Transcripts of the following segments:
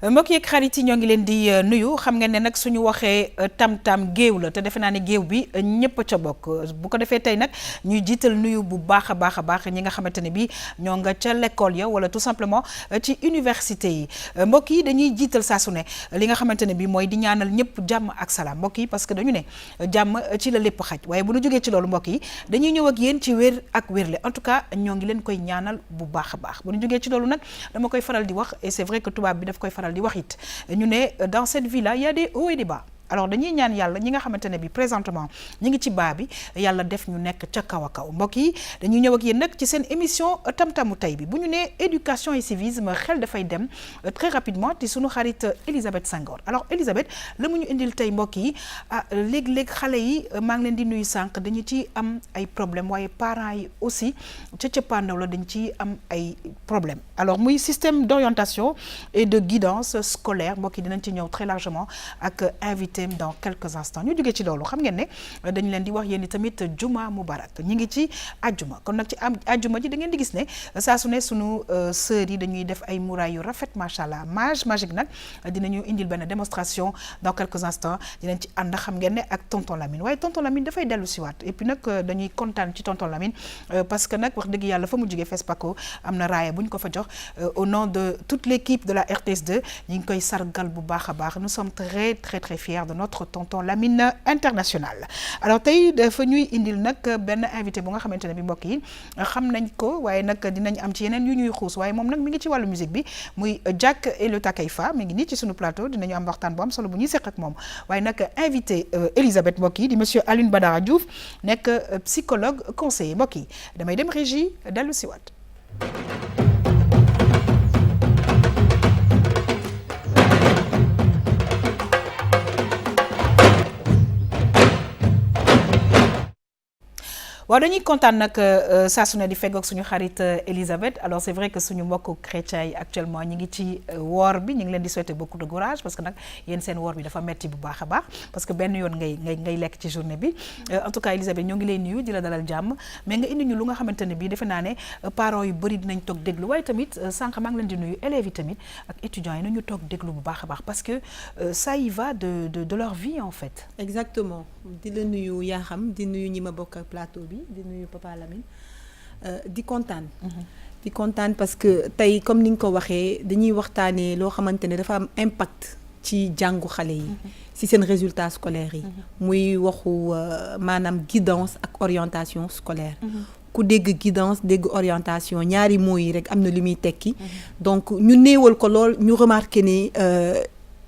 mbokk yeeg xarit yi ñoo ngi leen di nuyu xam ngeen ne nag suñu waxee tam-tam géew la te defe naa ne géew bi ñëpp a ca bokk bu ko defee tey nag ñuy jiital nuyu bu baax a baax ñi nga xamante ne bi ñoo nga ca l'école ya wala tout simplement ci université yi mbokk yi dañuy jiital saa su ne li nga xamante ne bi mooy di ñaanal ñëpp jàmm ak salaam mbokk yi parce que dañu ne jàmm ci la lépp xaj waaye bu ñu jógee ci loolu mbokk yi dañuy ñëw ak yéen ci wér ak wérle en tout cas ñoo ngi leen koy ñaanal bu baax a baax bu ñu jógee ci loolu nag dama koy faral di wax et c'est vrai que tubaab bi daf koy faral di wax it ñu ne dans cette vie là il y a des hauts et des bas alors dañuy ñaan yàlla ñi nga xamante ne bi présentement ñi ngi ci baa bi yàlla def ñu nekk ca kaw a kaw mbokk yi dañuy ñëw ak yéen nag ci seen émission tam-tamu tey bi bu ñu nee éducation et civisme xel dafay dem très rapidement ci sunu xarit Elisabeth Senghor alors Elisabeth la mu ñu indil tey mbokk yi léeg-léeg xale yi maa ngi leen di nuyu sànq dañu ci am ay problème waaye parents yi aussi ca cëppaandaw la dañ ci am ay problème alors muy système d'orientation et de guidance scolaire mbokk yi dinañ ci ñëw très largement ak invité dans quelques instants ñu jógee ci loolu xam ngeen ne dañu leen di wax yéen tamit juma mubarak ñi ngi ci ajjuma kon nag ci am ajjuma ji da ngeen di gis ne saa su ne sunu sœurs yi dañuy def ay muraay yu rafet macha allah mage magique nag dinañu indil benn démonstration dans quelques instants dinañ ci ànd xam ngeen ne ak tonton Lamine waaye tonton Lamine dafay dellu si waat et puis nag dañuy kontaan ci tonton Lamine parce que nag wax dëgg yàlla fa mu jógee FESPACO am na raaya bu ñu ko fa jox au nom de toute l'équipe de la RTS2 ñu ngi koy sargal bu baax a baax nous sommes très très très fiers de notre tonton Lamine international alors tey dafa ñuy indil nag benn invité bu nga xamante ne bi mbokk yi xam nañ ko waaye nag dinañ am ci yeneen yu ñuy xuus waaye moom nag mi ngi ci wàllu musique bi muy Jack et le Takeifa mi ngi nii ci sunu plateau dinañu am waxtaan bu am solo bu ñuy seq ak moom waaye nag invité Elisabeth mbokk yi di monsieur Alioune Badara Diouf nekk psychologue conseiller mbokk yi damay dem régie dellu si waat waaw dañuy kontaan nag saa su ne di feggoog suñu xarit Elisabeth alors c'est vrai que suñu mbokku chrétien yi actuellement ñi ngi ci woor bi ñu ngi leen di souhaiter beaucoup de courage parce que nag yéen seen woor bi dafa metti bu baax a baax parce que benn yoon ngay lekk ci journée bi en tout cas Elisabeth ñoo ngi lay nuyu di la dalal jàmm mais nga indi ñu lu nga xamante ne bii defe naa ne parents yu bëri dinañ toog déglu waaye tamit sànq maa ngi leen di nuyu élèves yi tamit ak étudiants yi nañu toog déglu bu baax a baax parce que ça y va de leur vie en fait. Exactement di la nuyu yaa xam di nuyu ñi ma bokk ak plateau bi di nuyu Papa Lamine di kontaan parce que tey comme ni nga ko waxee dañuy waxtaanee loo xamante ne dafa am impact ci jàngu xale yi ci seen résultats scolaires yi muy waxu maanaam guidance ak orientation scolaire ku dégg guidance dégg orientation ñaari mots yi rek am na lu muy tekki donc ñu néewal ko lool ñu remarqué ne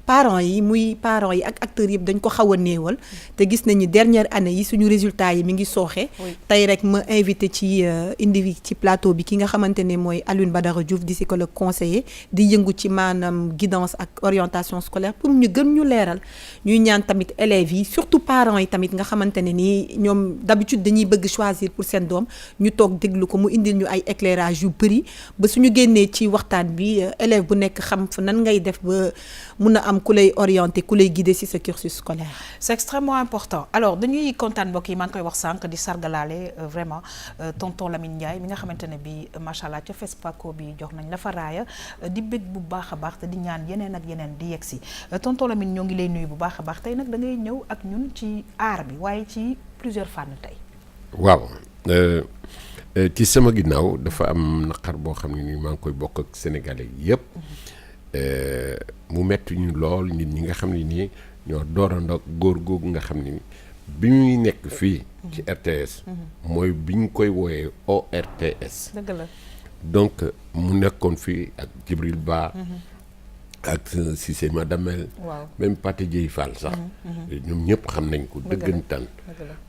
parents yi ak acteurs yëpp dañ ko xaw a néewal te gis nañu dernière année yi suñu résultats yi mi ngi sooxe tey rek ma invité ci indi ci plateau bi ki nga xamante ne mooy Alioune Badara Diouf di psychologue conseiller di yëngu ci maanaam guidance ak orientation scolaire pour ñu gën ñu leeral ñuy ñaan tamit élèves yi surtout parents yi tamit nga xamante ne nii ñoom d'habitude dañuy bëgg choisir pour seen doom ñu toog déglu ko mu indil ñu ay éclairage yu bëri ba suñu génnee ci waxtaan bi élève bu nekk xam fa nan ngay def ba mun a am ku lay orienté ku lay guider ci sa cursus scolaire. C'est extrêmement important alors dañuy kontaan mbokk yi maa ngi koy wax sànq di sargalaale vraiment tonton Lamine Ndiaye mi nga xamante ne bi macha allah ca FESPACO bi jox nañ la fa raaya di bëgg bu baax a baax te di ñaan yeneen ak yeneen di yegg si tonton Lamine ñoo ngi lay nuyu bu baax a baax tey nag da ngay ñëw ak ñun ci aar bi waaye ci plusieurs fànn tey. waaw ci sama ginnaaw dafa am naqar boo xam ne ni maa ngi koy bokk ak sénégalais yëpp. mu metti ñu lool nit ñi nga xam ne nii ñoo doorandoo góor googu nga xam ni bi ñuy nekk fii ci RTS mooy bi ñu koy wooyee ORTS dëgg la donc mu nekkoon fii ak Djibril Ba ak Cissé Madamel même Pathé Dieye Fall sax ñoom ñëpp xam nañ ko dëggantaan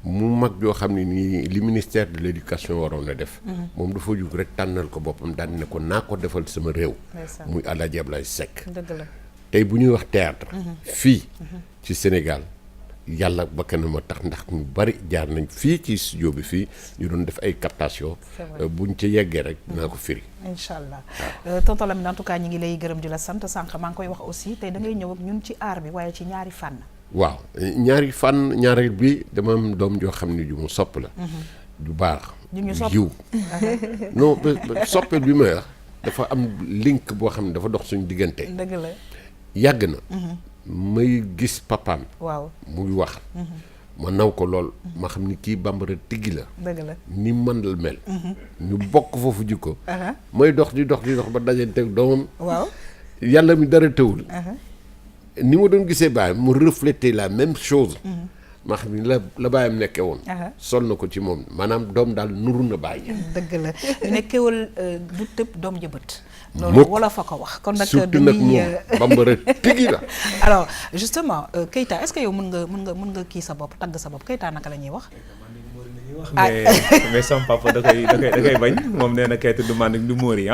mu mag yoo xam ne nii li ministère de l'éducation waroon a def moom dafa jug rek tànnal ko boppam daan ne ko naa ko defal sama réew muy Alaaji Ablaye Seck tey bu ñuy wax théâtre fii ci Sénégal yàlla ba kenn ma tax ndax ñu bari jaar nañ fii ci studio bi fii ñu doon def ay captation buñ ci yeggee rek dinaa ko firi incha allah tonton Lamine en tout cas ñi ngi lay gërëm di la sant sànq maa ngi koy wax aussi tey da ngay ñëw ak ñun ci aar bi waaye ci ñaari fànn waaw ñaari fànn ñaareel bi dama am doom joo xam ne ju mu sopp la du baax yiw non soppe bi may wax dafa am link boo xam ne dafa dox suñu diggante dëgg la yàgg na. may gis papaam. waaw muy wax. ma naw ko lool. ma xam ni kii bambara tiggi la. dëgg la ni man la mel. ñu bokk foofu jikko. may dox di dox ba dajanteeg doomam. waaw yàlla mi dara tëwul. ni ma doon gisee baayam mu refléter la même chose. ma xam ni la baayam nekkee woon. sol na ko ci moom maanaam doom daal nuru na bàyyi. dëgg la ñu ne kéwal du tëb doom jëbët. loolu wala fa ko wax kon nag surtout nag moom bambara tigi la. alors justement Keita est-ce que yow mën nga kii sa bopp tagg sa bopp Keita naka la ñuy wax. mais sama papa da koy bañ moom nee na Keita du Manding du Mori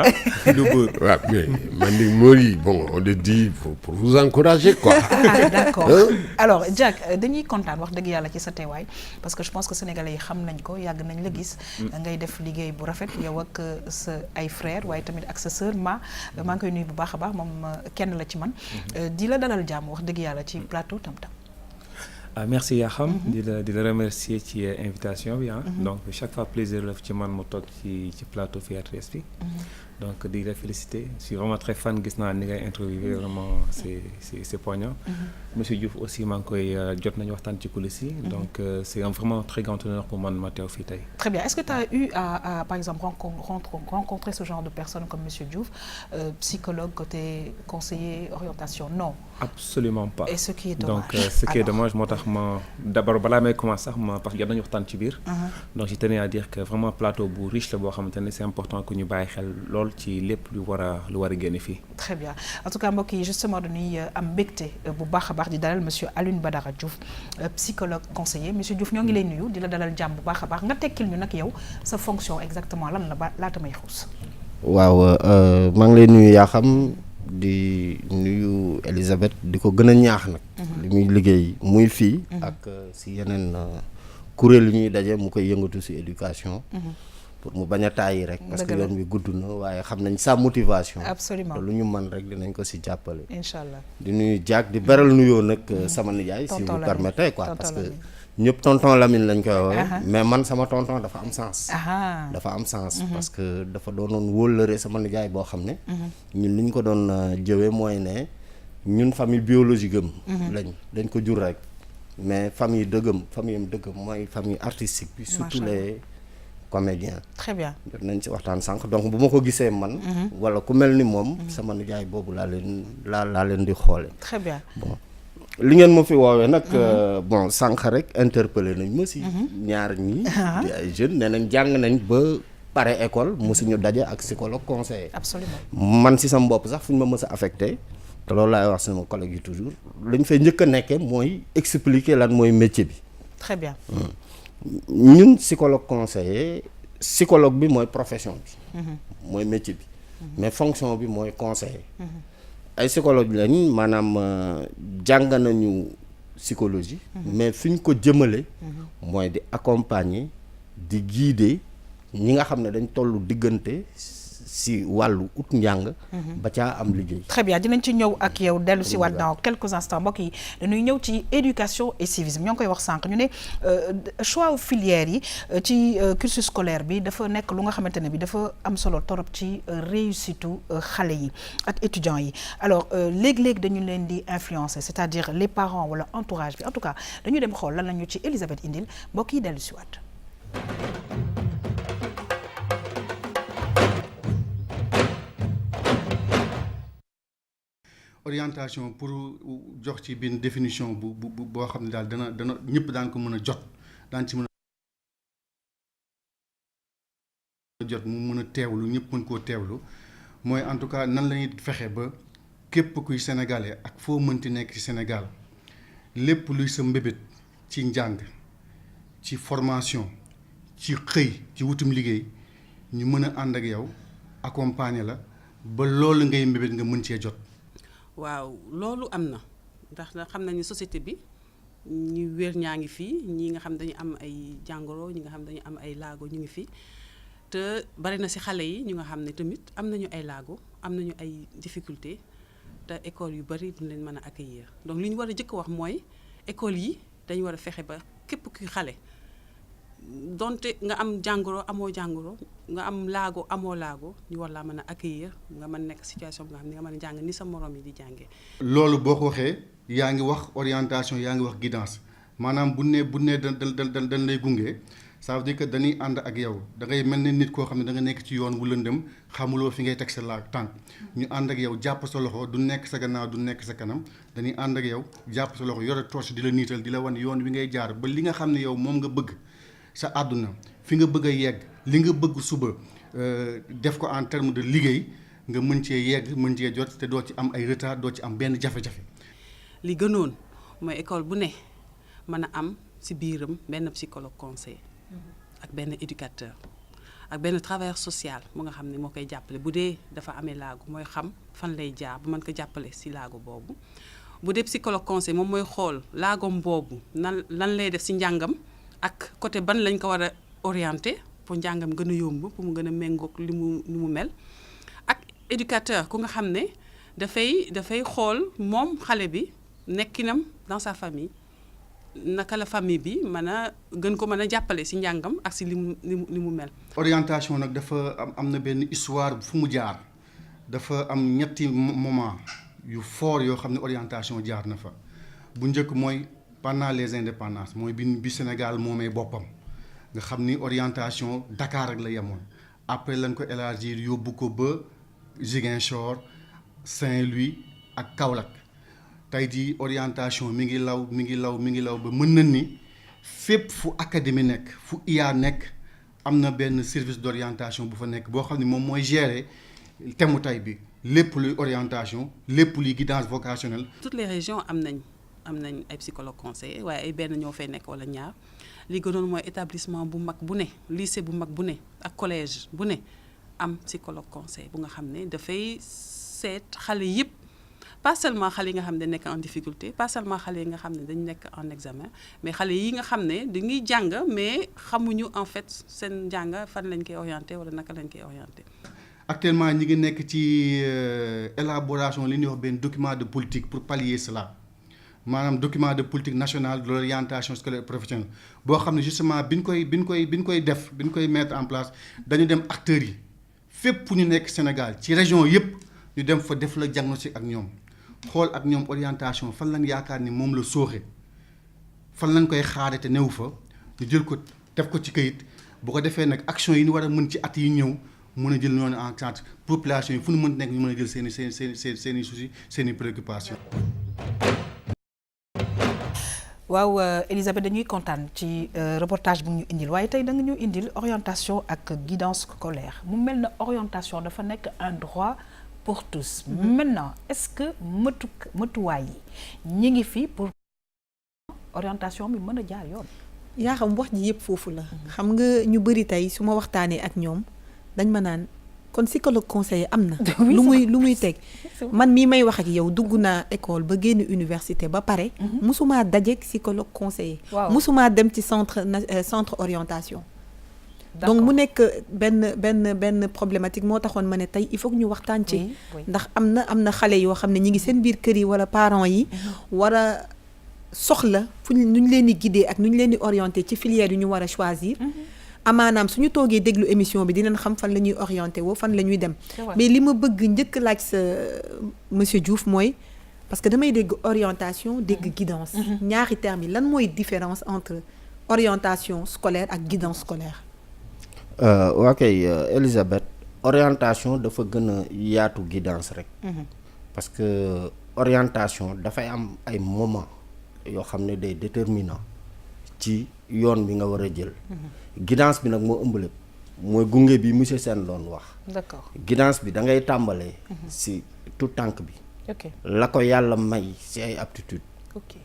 du buur. waaw mais Manding Mori bon on le dit pour vous encourager quoi. d'accord alors Diack dañuy kontaan wax dëgg yàlla ci sa teewaay parce que je pense que sénégalais yi xam nañ ko yàgg nañ la gis. ngay def liggéey bu rafet yow ak sa ay frères waaye tamit ak sa sœur maa ngi koy nuyu bu baax a baax moom kenn la ci man. di la dalal jàmm wax dëgg yàlla ci plateau Tam Tam. Merci Yakham di la remercier ci invitation bi donc chaque fois plaisir la ci man mu toog ci plateau fi RTS bi donc di la féliciter je suis vraiment très fan gis naa ni ngay interviewé vraiment c'est poignant. Monsieur Diouf aussi maa ngi koy jot nañu waxtaan ci coulisses yi donc c'est vraiment très grand honneur pour man ma teew fii tey. Très bien est-ce que tu as eu à par exemple rencontrer ce genre de personnes comme Monsieur Diouf psychologue côté conseiller orientation non. Absolument pas. Et ce qui est dommage. Donc ce qui est dommage moo tax ma d'abord balaa may commencer sax ma parce que jot nañu waxtaan ci biir. donc je tenais à dire que vraiment plateau bu riche la boo xamante ne c'est important que ñu bàyyi xel lool ci lépp lu war a génne fii. Très bien en tout cas mbokk yi justement dañuy am mbégte bu baax a baax di dalal monsieur Alioune Badara Diouf psychologue conseiller monsieur Diouf ñoo ngi lay nuyu di la dalal jàmm bu baax a baax nga tekkil ñu nag yow sa fonction exactement lan la ba laata may xuus. waaw maa ngi lay nuyu yaa xam di nuyu Elisabeth di ko gën a ñaax nag. li muy liggéey muy fii. ak si yeneen kuréel yi ñuy daje mu koy yëngatu si éducation. pour mu bañ a tàyyi rek. parce que yoon bi gudd na waaye xam nañ sa motivation. absolument lu ñu mën rek dinañ ko si jàppale. incha allah di nuyu Diack di beral nuyoo nag sama nijaay. si vous permettez quoi parce que ñëpp tonton Lamine lañ koy woowee. mais man sama tonton dafa am sens. dafa am sens. parce que dafa doonoon wóllëre sama nijaay boo xam ne. ñun li ñu ko doon jëwee mooy ne ñun famille biologique am. dañ ko jur rek mais famille dëggam mooy famille artistique bi. surtout les comédien. Très bien. jot nañ ci waxtaan sànq donc bu ma ko gisee man. wala ku mel ni moom. sama nijaay boobu laa leen di xoole. Très bien. bon li ngeen ma fi woowee nag. bon sànq rek interpellé nañ ma si. ñaar ñi di ay jeunes nee nañ jàng nañ ba pare école mosuñu daje ak psychologue conseiller. Absolument. man si sama bopp sax fu ñu ma mës a affecté te loolu laay wax sama collègue yi toujours lañ fay njëkk a nekkee mooy expliquer lan mooy métier bi. Très bien. ñun psychologue conseiller psychologue bi mooy profession bi. mooy métier bi. mais fonction bi mooy conseiller. ay psychologue lañ maanaam jàng nañu psychologie. mais fi ñu ko jëmale. mooy di accompagner di guider ñi nga xam ne dañ tollu diggante si wàllu ut njàng. ba caa am liggéey. Très bien dinañ ci ñëw ak yow dellu si waat dans quelques instants mbokk yi dañuy ñëw ci éducation et civisme ñoo ngi koy wax sànq ñu ne choix filière yi ci cursus scolaire bi dafa nekk lu nga xamante ne bi dafa am solo torop ci réussite xale yi ak étudiants yi alors léegi-léegi dañu leen di influencer c'est-à-dire les parents wala entourage bi en tout cas dañu dem xool lan la ñu ci Elisabeth indil mbokk yi dellu si waat. orientation pour jox ci benn définition bu boo xam ne daal dana ñëpp daan ko mën a jot daan ci mën a jot mu mën a teewlu ñëpp mën koo teewlu mooy en tout cas nan la ñuy fexe ba képp kuy sénégalais ak foo mënti nekk ci Sénégal lépp luy sa mbébét ci njàng ci formation ci xëy ci wutum liggéey ñu mën a ànd ak yow accompagner la ba loolu ngay mbébét nga mën cee jot. waaw loolu am na ndax xam nañu société bi ñi wér ñaa ngi fii ñi nga xam dañu am ay jàngoro ñi nga xam dañu am ay laago ñu ngi fii te bari na ci xale yi ñu nga xam ne tamit am nañu ay laago am nañu ay difficulté te école yu bari duñ leen mën a accueillir donc li ñu war a jëkk wax mooy école yi dañu war a fexe ba képp kuy xale donte nga am jàngoro amoo jàngoro nga am laago amoo laago ñu war laa mën a accueillir nga mën nekk situation bi nga xam ne nga mën a jàng ni sa morom yi di jàngee. loolu boo ko waxee yaa ngi wax orientation yaa ngi wax guidance maanaam bu ne dañ lay gunge ça veut dire que dañuy ànd ak yow da ngay mel ne nit koo xam ne da nga nekk ci yoon wu lëndëm xamuloo fi ngay teg sa tànk ñu ànd ak yow jàpp sa loxo du nekk sa gannaaw du nekk sa kanam dañuy ànd ak yow jàpp sa loxo yore torche di la niital di la wan yoon wi ngay jaar ba li nga xam ne yow moom nga bëgg sa àdduna fi nga bëgg a yegg li nga bëgg suba def ko en terme de liggéey nga mën cee yegg mën cee jot te doo ci am ay retard doo ci am benn jafe-jafe. li gënoon mooy école bu ne mën a am ci biiram benn psychologue conseiller ak benn éducateur ak benn travailleur social mu nga xam ne moo koy jàppale bu dee dafa amee laago mooy xam fan lay jaar bu mën ko jàppale ci laago boobu bu dee psychologue conseiller moom mooy xool laagom boobu lan lay def ci njàngam ak côté ban lañ ko war a orienté pour njàngam gën a yomb pour mu gën a méngoog li mu mel ak éducateur ku nga xam ne dafay xool moom xale bi nekkinam dans sa famille naka la famille bi mën a gën ko mën a jàppale ci njàngam ak ci li mu mel. orientation nag dafa am na benn histoire fu mu jaar dafa am ñetti moment yu fort yoo xam ne orientation jaar na fa bu njëkk mooy pendant les indépendances mooy bi Sénégal moomee boppam nga xam ni orientation Dakar rek la yemoon après lañ ko élargir yóbbu ko ba Ziguinchor Saint-Louis ak Kaolack tey jii orientation mi ngi law ba mën na ni fépp fu académie nekk fu IA nekk am na benn service d'orientation bu fa nekk boo xam ne moom mooy gérer thème tey bi lépp luy orientation lépp luy guidance vocationnelle. toutes les régions am nañ ay psychologue conseiller waaye ay benn ñoo fay nekk wala ñaar li gënoon mooy établissement bu mag bu ne lycée bu mag bu ne ak collège bu ne am psychologue conseiller bu nga xam ne dafay seet xale yëpp pas seulement xale yi nga xam ne nekk en difficulté pas seulement xale yi nga xam ne dañu nekk en examen mais xale yi nga xam ne dañuy jàng mais xamuñu en fait seen jàng fan lañ koy orienté wala naka lañ koy orienté. actuellement ñi ngi nekk ci élaboration li ñuy wax benn document de politique pour pallier cela maanaam document de politique nationale de l'orientation scolaire professionnelle boo xam ne justement bi ñu koy mettre en place dañu dem acteurs yi fépp fu ñu nekk Sénégal ci région yëpp ñu dem fa def la diagnostic ak ñoom xool ak ñoom orientation fan lañ yaakaar ni moom la sooxe fan lañ koy xaare te newu fa ñu jël ko def ko ci kayit bu ko defee nag action yi ñu war a mën ci at yi ñëw mën a jël noonu en charge population yi fu ñu mën nekk ñu mën a jël seen i soucis seen i préoccupations. waaw Elisabeth dañuy kontaan ci reportage bu ñu indil waaye tey da nga ñu indil orientation ak guidance scolaire mu mel na orientation dafa nekk un droit pour tous. Maintenant est-ce que matuwaay yi ñi ngi fi pour orientation bi mën a jaar yoon. yaa xam wax ji yëpp foofu la. xam nga ñu bëri tey su ma waxtaanee ak ñoom dañ ma naan kon psychologue conseiller am na. lu muy teg man mii may wax ak yow dugg naa école ba génn université ba pare. musumaa dajeek psychologue conseiller. musumaa dem ci centre orientation. donc mu nekk benn problématique moo taxoon ma ne tey il faut que ñu waxtaan ci. ndax am na xale yoo xam ne ñi ngi seen biir kër yi wala parents yi. war a soxla nu ñu leen di guider ak nu ñu leen di orienter ci filière yu ñu war a choisir. amaanaam suñu toogee déglu émission bi dinañ xam fan la ñuy orienté woo fan la ñuy dem. mais li ma bëgg njëkk laaj sa monsieur Diouf mooy parce que damay dégg orientation dégg guidance. ñaari termes yi lan mooy différence entre orientation scolaire ak guidance scolaire. waa kay Elisabeth orientation dafa gën a yaatu guidance rek. parce que orientation dafay am ay moment yoo xam ne day déterminant ci yoon bi nga war a jël. guidance bi nag moo ëmb lépp mooy gunge bi monsieur Sène doon wax. d'accord guidance bi da ngay tàmbalee. si tout tànk bi. la ko yàlla may si ay aptitude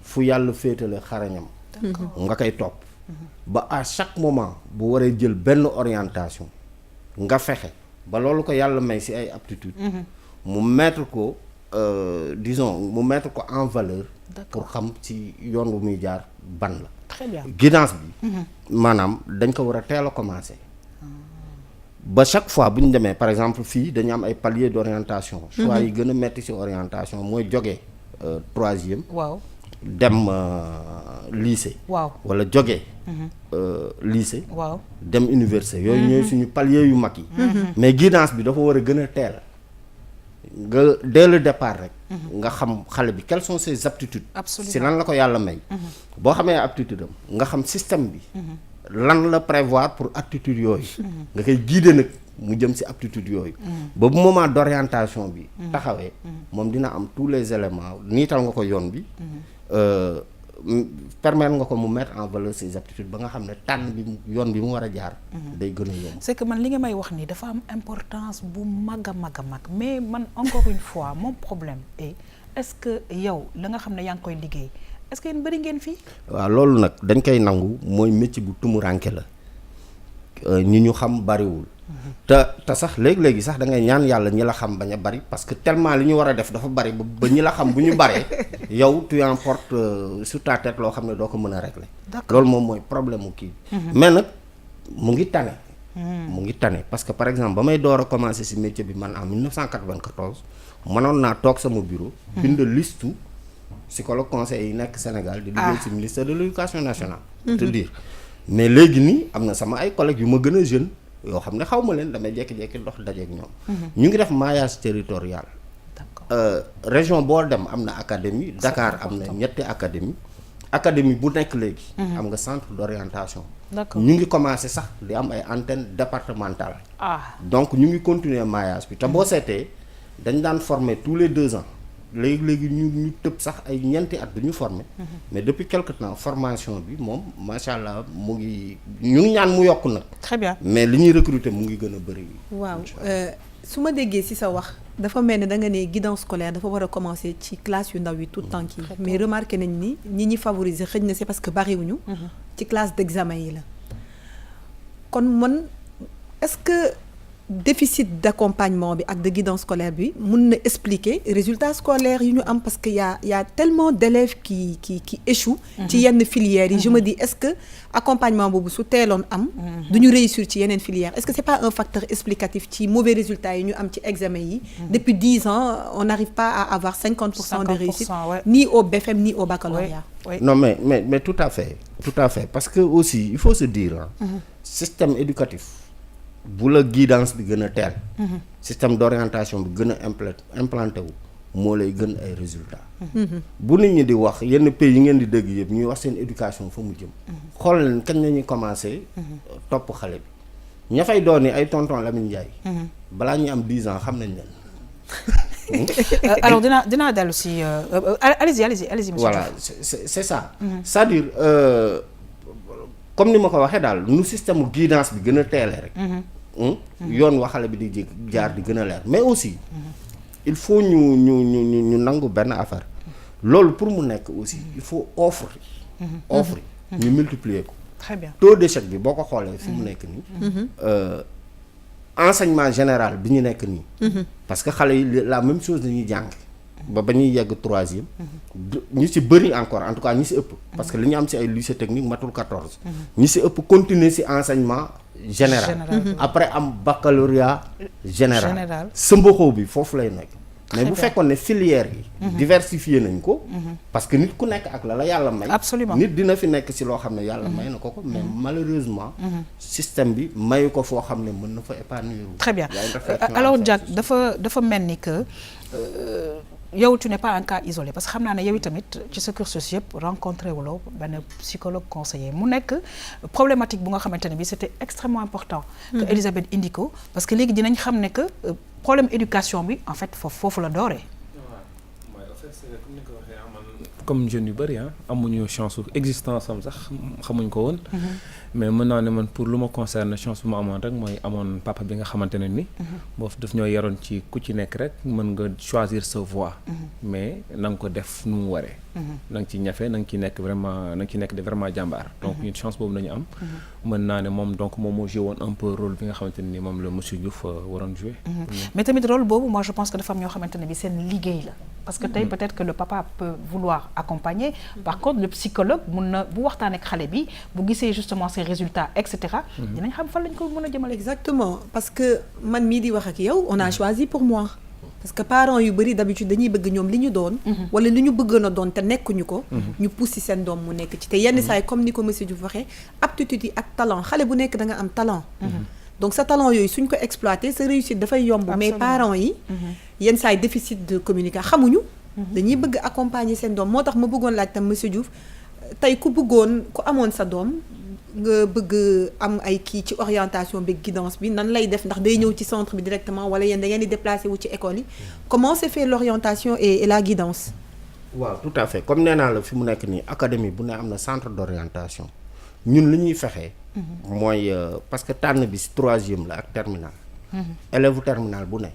fu yàlla féetale xarañam. nga koy topp. ba à chaque moment bu waree jël benn orientation nga fexe ba loolu ko yàlla may ci ay aptitude mu mettre ko mu mettre ko en valeur pour xam ci yoon bu muy jaar ban la. Très bien. Guidance bi maanaam dañ ko war a teel a commencer ba chaque fois bu ñu demee par exemple fii dañu am ay paliers d'orientation. choix yi gën a metti ci orientation mooy jógee troisième. waaw dem lycée. waaw wala jógee lycée. waaw dem université yooyu ñooy suñu palier yu mag yi. mais guidance bi dafa war a gën a teel. nga dès le départ rek. nga xam xale bi quelles sont ses aptitudes. absolument si lan la ko yàlla may. boo xamee aptitude am nga xam système bi. lan la prévoir pour aptitude yooyu. nga koy guider nag mu jëm si aptitude yooyu. ba bu moment d'orientation bi. taxawee moom dina am tous les éléments niital nga ko yoon bi. permettre nga ko mu mettre en valeur ses aptitudes ba nga xam ne tànn bi yoon bi mu war a jaar. day gën a yomb. c'est que man li nga may wax nii dafa am importance bu mag a mag mais man encore une fois mon problème est-ce que yow la nga xam ne yaa ngi koy liggéey est-ce que yéen bëri ngeen fii. waaw loolu nag dañ koy nangu mooy métier bu tumuranke la ñi ñu xam bariwul. te sax léegi sax da ngay ñaan yàlla ñi la xam bañ a bari parce que tellement li ñu war a def dafa bari ba ñi la xam bu ñu baree yow tu emportes sur ta tête loo xam ne doo ko mën a régler. loolu moom mooy problème mu kii. mais nag mu ngi tane. mu ngi tane parce que par exemple ba may door a commencer ci métier bi man en 1994 mënoon naa toog sama bureau. bind listu psychologue conseiller yi nekk Sénégal. di liggéey ci ministère de l'éducation nationale. te dire mais léegi nii am na sama ay collègues yu ma gën a jeune. yoo xam ne xaw ma leen damay jékki-jékki dox dajeek ñoom. ñu ngi def maillage territorial. région boo dem am na académie. Dakar am na ñetti académie bu nekk léegi. am nga centre d'orientation. ñu ngi commencé sax di am ay antennes départementales. donc ñu ngi continuer maillage bi te boo seetee dañ daan former tous les 2 ans léegi ñu tëb sax ay ñeenti at du ñu former. mais depuis quelque temps formation bi moom macha allah mu ngi ñu ngi ñaan mu yokk nag. très bien mais li ñuy recruter mu ngi gën a bëri. waaw su ma déggee ci sa wax dafa mel ne da nga ne guidance scolaire dafa war a commencer ci classe yu ndaw yi tout temps yi mais remarqué nañ ni ñi favoriser xëj na c'est parce que bariwuñu. ci classe d'examen yi la. kon man est-ce que déficit d'accompagnement bi ak de guidance scolaire bi mun na expliquer résultats scolaires yi ñu am parce que y a tellement d'élèves qui échouent ci yenn filières yi je me dis est-ce que accompagnement boobu su teeloon am du ñu réussir ci yeneen filières est-ce que c'est pas un facteur explicatif ci mauvais résultats yi ñu am ci examen yi depuis 10 ans on n'arrive pas à avoir 50% de réussite ni au BFM ni au baccalauréat. non mais tout à fait parce que aussi il faut se dire système éducatif bu la guidance bi gën a teel. système d'orientation bi gën a implanté wu moo lay gën ay résultats. bu nit ñi di wax yenn pays yi ngeen di dégg yëpp ñuy wax seen éducation fa mu jëm. xool leen kañ la ñuy commencé. topp xale bi ña fay doon ni ay tonton Lamine Ndiaye. balaa ñuy am 10 ans xam nañ leen. alors dinaa dellu si allez-y monsieur. voilà c'est ça. c'est-à-dire comme ni ma ko waxee daal nu système guidance bi gën a teelee rek. yoon waxale bi di jaar di gën a leer mais aussi il faut ñu nangu benn affaire loolu pour mu nekk aussi il faut offre ñu multiplier ko. très bien taux d'échec bi boo ko xoolee fi mu nekk nii. enseignement général bi ñu nekk nii. parce que xale yi la même chose dañuy jàng. ba ñuy yegg 3e. ñu ci bëri encore en tout cas ñi ci ëpp. parce que li ñu am ci ay lycée technique matul 14. ñi ci ëpp continuer ci enseignement général. après am baccalauréat général. sëmbaxoo bi foofu lay nekk. mais bu fekkoon ne filière yi. diversifier nañ ko. parce que nit ku nekk ak la yàlla may. absolument nit dina fi nekk ci loo xam ne yàlla may na ko mais malheureusement. système bi mayu ko foo xam ne mën na fa épanouir. très bien alors Diack dafa mel ni que. yow tu n'es pas un cas isolé parce que xam naa ne yow tamit ci sa cursus yëpp rencontré wuloo benn psychologue conseiller mu nekk problématique bu nga xamante ne bi c'était extrêmement important que Elisabeth indi ko parce que léegi dinañ xam ne que problème éducation bi en fait foofu la dooree. comme jeunes yu bëri amuñu chance existence am sax xamuñ ko woon. mais mën naa ne man pour lu ma concerne chance bu ma amoon rek mooy amoon papa bi nga xamante ne ni. boofu daf ñoo yaroon ci ku ci nekk rek mën nga choisir sa voie. mais na nga ko def nu mu waree. na nga ci ñafe na nga ci nekk vraiment na nga ci nekk de vraiment jàmbaar. donc ñun chance boobu nañu am. mën naa ne moom donc moom moo joué woon un peu rôle bi nga xamante ne ni moom la monsieur Diouf waroon joué. mais tamit rôle boobu moi je pense que dafa am ñoo xamante ne bi seen liggéey la. parce que tey peut-être que le papa peut vouloir accompagner. par contre le psychologue mun na bu waxtaan ak xale bi bu gisee justement ses résultats et cetera. dinañ xam fan lañ ko mën a jëmale. exactement parce que man mii di wax ak yow on a choisi pour moi. parce que parents yu bari d'habitude dañuy bëgg ñoom li ñu doon wala li ñu bëggoon a doon te nekkuñu ko ñu poussi seen doom mu nekk ci te yenn saa yi comme ni ko monsieur Diouf waxee aptitude yi ak talent xale bu nekk da nga am talent donc sa talent yooyu suñ ko exploité sa réussite dafay yomb mais parents yi yenn saa yi déficit de communication xamuñu dañuy bëgg accompagner seen doom moo tax ma bëggoon laaj tam monsieur Diouf tey ku amoon sa doom nga bëgg am ay kii ci orientation bi guidance bi nan lay def ndax day ñëw ci centre bi directement wala yéen da ngeen di déplacé wu ci école yi comment se fait l'orientation et la guidance. waaw tout à fait comme nee naa la fi mu nekk nii académie bu ne am na centre d'orientation ñun li ñuy fexee mooy parce que tànn bi si 3e la ak terminal élève terminal bu ne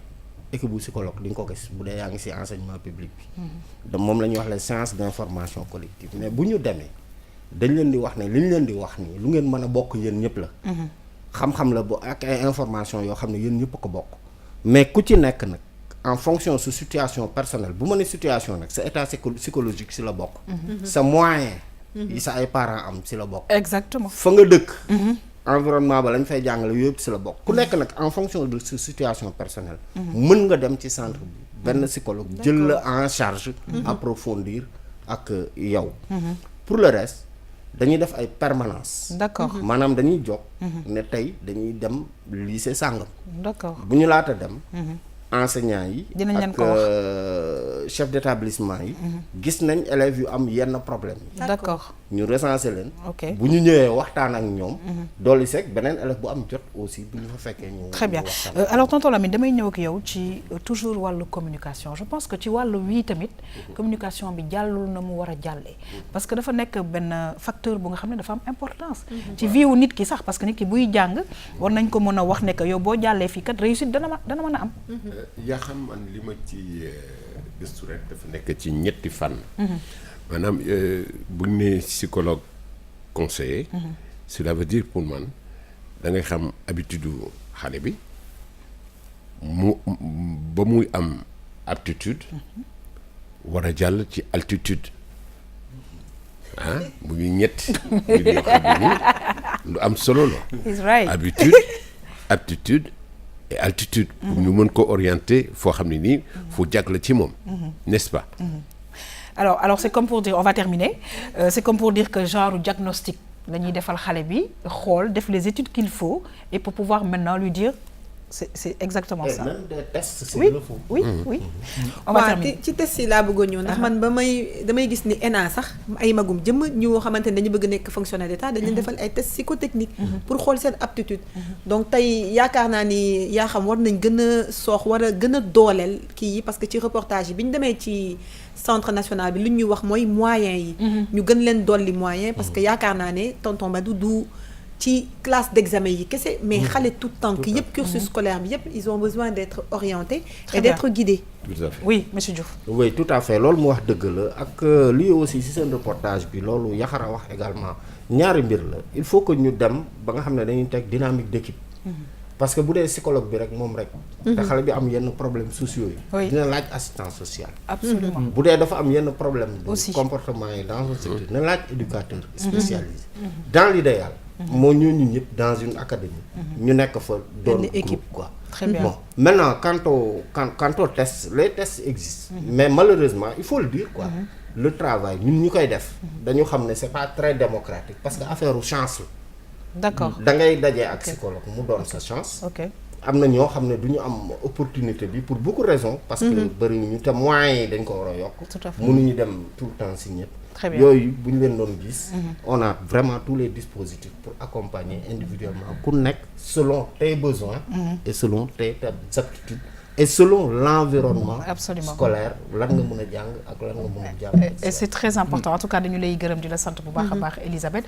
équipe bu psychologue di nga ko gis bu dee yaa ngi si enseignement public bi da moom la ñuy wax les séances d'information collective mais bu ñu demee dañ leen di wax ne li ñu leen di wax nii lu ngeen mën a bokk yéen ñëpp la xam-xam la bu ak ay information yoo xam ne yéen ñëpp ko bokk mais ku ci nekk nag en fonction su situation personnelle bu ma ne situation nag sa état psychologique si la bokk sa moyen yi sa ay parents am si la bokk exactement fa nga dëkk environnement ba lañ fay jàngale yëpp si la bokk ku nekk nag en fonction de sa situation personnelle mën nga dem ci centre bi benn psychologue jël la en charge approfondir ak yow pour le reste dañuy def ay permanence d'accord maanaam dañuy jóg ne tey dañuy dem lycée sàngam d'accord bu ñu laata dem enseignants yi dinañ leen ak ko wax chef d'établissement yi gis nañ élèves yu am yenn problème yi d'accord ñu recenser leen ok bu ñu ñëwee waxtaan ak ñoom dolli seeg beneen élève bu am jot aussi bu ñu fa fekkee ñu très bien alors tonton Lamine damay ñëw ak yow ci toujours wàllu communication je pense que ci wàllu wii tamit communication bi jàllul na mu war a jàllee parce que dafa nekk benn facteur bu nga xam ne dafa am importance ci vie wu nit ki sax parce que nit ki buy jàng war nañ ko mën a wax ne que yow boo jàllee fii kat réussite dana mën a am yaa xam man li ma ci gëstu rek dafa nekk ci ñetti fànn maanaam bu ñu nee psychologue conseiller cela veut dire pour man da ngay xam habitude xale bi mu ba muy am aptitude war a jàll ci altitude mu ngi ñetti mbir yoo xam ne lu am solo la habitude aptitude et altitude pour ñu mën ko orienter foo xam ne nii fu jag la ci moom n'est-ce pas alors c'est comme pour dire on va terminer c'est comme pour dire que genre diagnostic la ñuy defal xale bi xool def les études qu'il faut et pour pouvoir maintenant lui dire c'est exactement ça. même des tests c'est oui le faux. oui on va terminer ci test yi laa bëggoon ñëw ndax man damay gis ni ENA sax ay magum jëm ñu xamante ne dañu bëgg nekk fonctionnaire d'État dañ leen defal ay tests psychotechniques pour xool seen aptitude donc tey yaakaar naa ni yaa xam war nañ gën a war a gën a dooleel kii yi parce que ci reportage yi bi ñu demee ci centre national bi lu ñuy wax mooy moyens yi ñu gën leen dolli moyens parce que yaakaar naa ne tonton Badou du ci classe d'examen yi kese mais xale tout tànk yëpp cursus scolaire bi yëpp ils ont besoin d'être orientés et d'être guidés. Tout à fait. Oui monsieur Diouf. Oui tout à fait loolu mu wax dëgg la ak lii aussi ci seen reportage bi loolu Yaxara wax également ñaari mbir la il faut que ñu dem ba nga xam ne dañuy teg dynamique d'équipe parce que bu dee psychologue bi rek moom rek te xale bi am yenn problème sociaux yi dina laaj assistance sociale absolument bu dee dafa am yenn problème aussi de comportement yi dans un secteur dina laaj éducateur spécialisé dans l'idéal moo ñooñu ñëpp dans une académie ñu nekk fa doon équipe quoi très bien bon maintenant quant au test les tests existent mais malheureusement il faut le dire quoi le travail ñun ñu koy def dañu xam ne c'est pas très démocratique parce que affaire u chance la d'accord da ngay dajee ak psychologue mu doon sa chance am na ñoo xam ne du ñu am opportunité bi pour beaucoup de raisons parce que bëri ñu te moyens yi dañ ko war a yokk mënuñu dem tout le temps si ñëpp yooyu bu ñu leen doon gis on a vraiment tous les dispositifs pour accompagner individuellement ku nekk selon tes besoins et selon tes aptitudes et selon l'environnement scolaire lan nga mën a jàng ak lan nga mën a jàng et c'est très important en tout cas dañu lay gërëm di la sant bu baax a baax Elisabeth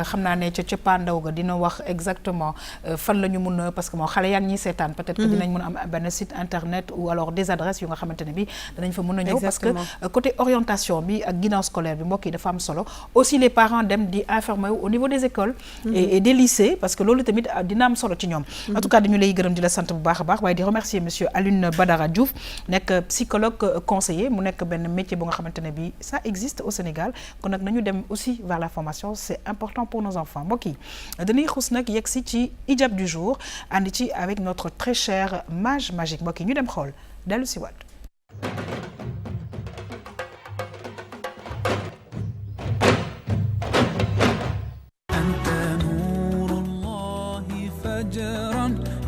xam naa ne ca cëppaandaw ga dina wax exactement fan la ñu mun a parce que moo xale yaa ngi ñuy seetaan peut-être que dinañ mën a am benn site internet ou alors des adresses yu nga xamante ne bi danañ fa mën a ñëw parce que côté orientation bi ak guidance scolaire bi mbokk yi dafa am solo aussi les parents dem di informer wu au niveau des écoles et des lycées parce que loolu tamit dina am solo ci ñoom en tout cas dañu lay gërëm di la sant bu baax a baax waaye di remercier monsieur Alioune Badara Diouf nekk psychologue conseiller mu nekk benn métier bu nga xamante ne bi ça existe au Sénégal kon nag nañu dem aussi vers la formation c'est important pour nos enfants mbokk yi dañuy xuus nag yegg si ci hijab du jour ànd ci avec notre très cher mage magique mbokk yi ñu dem xool dellu si waat.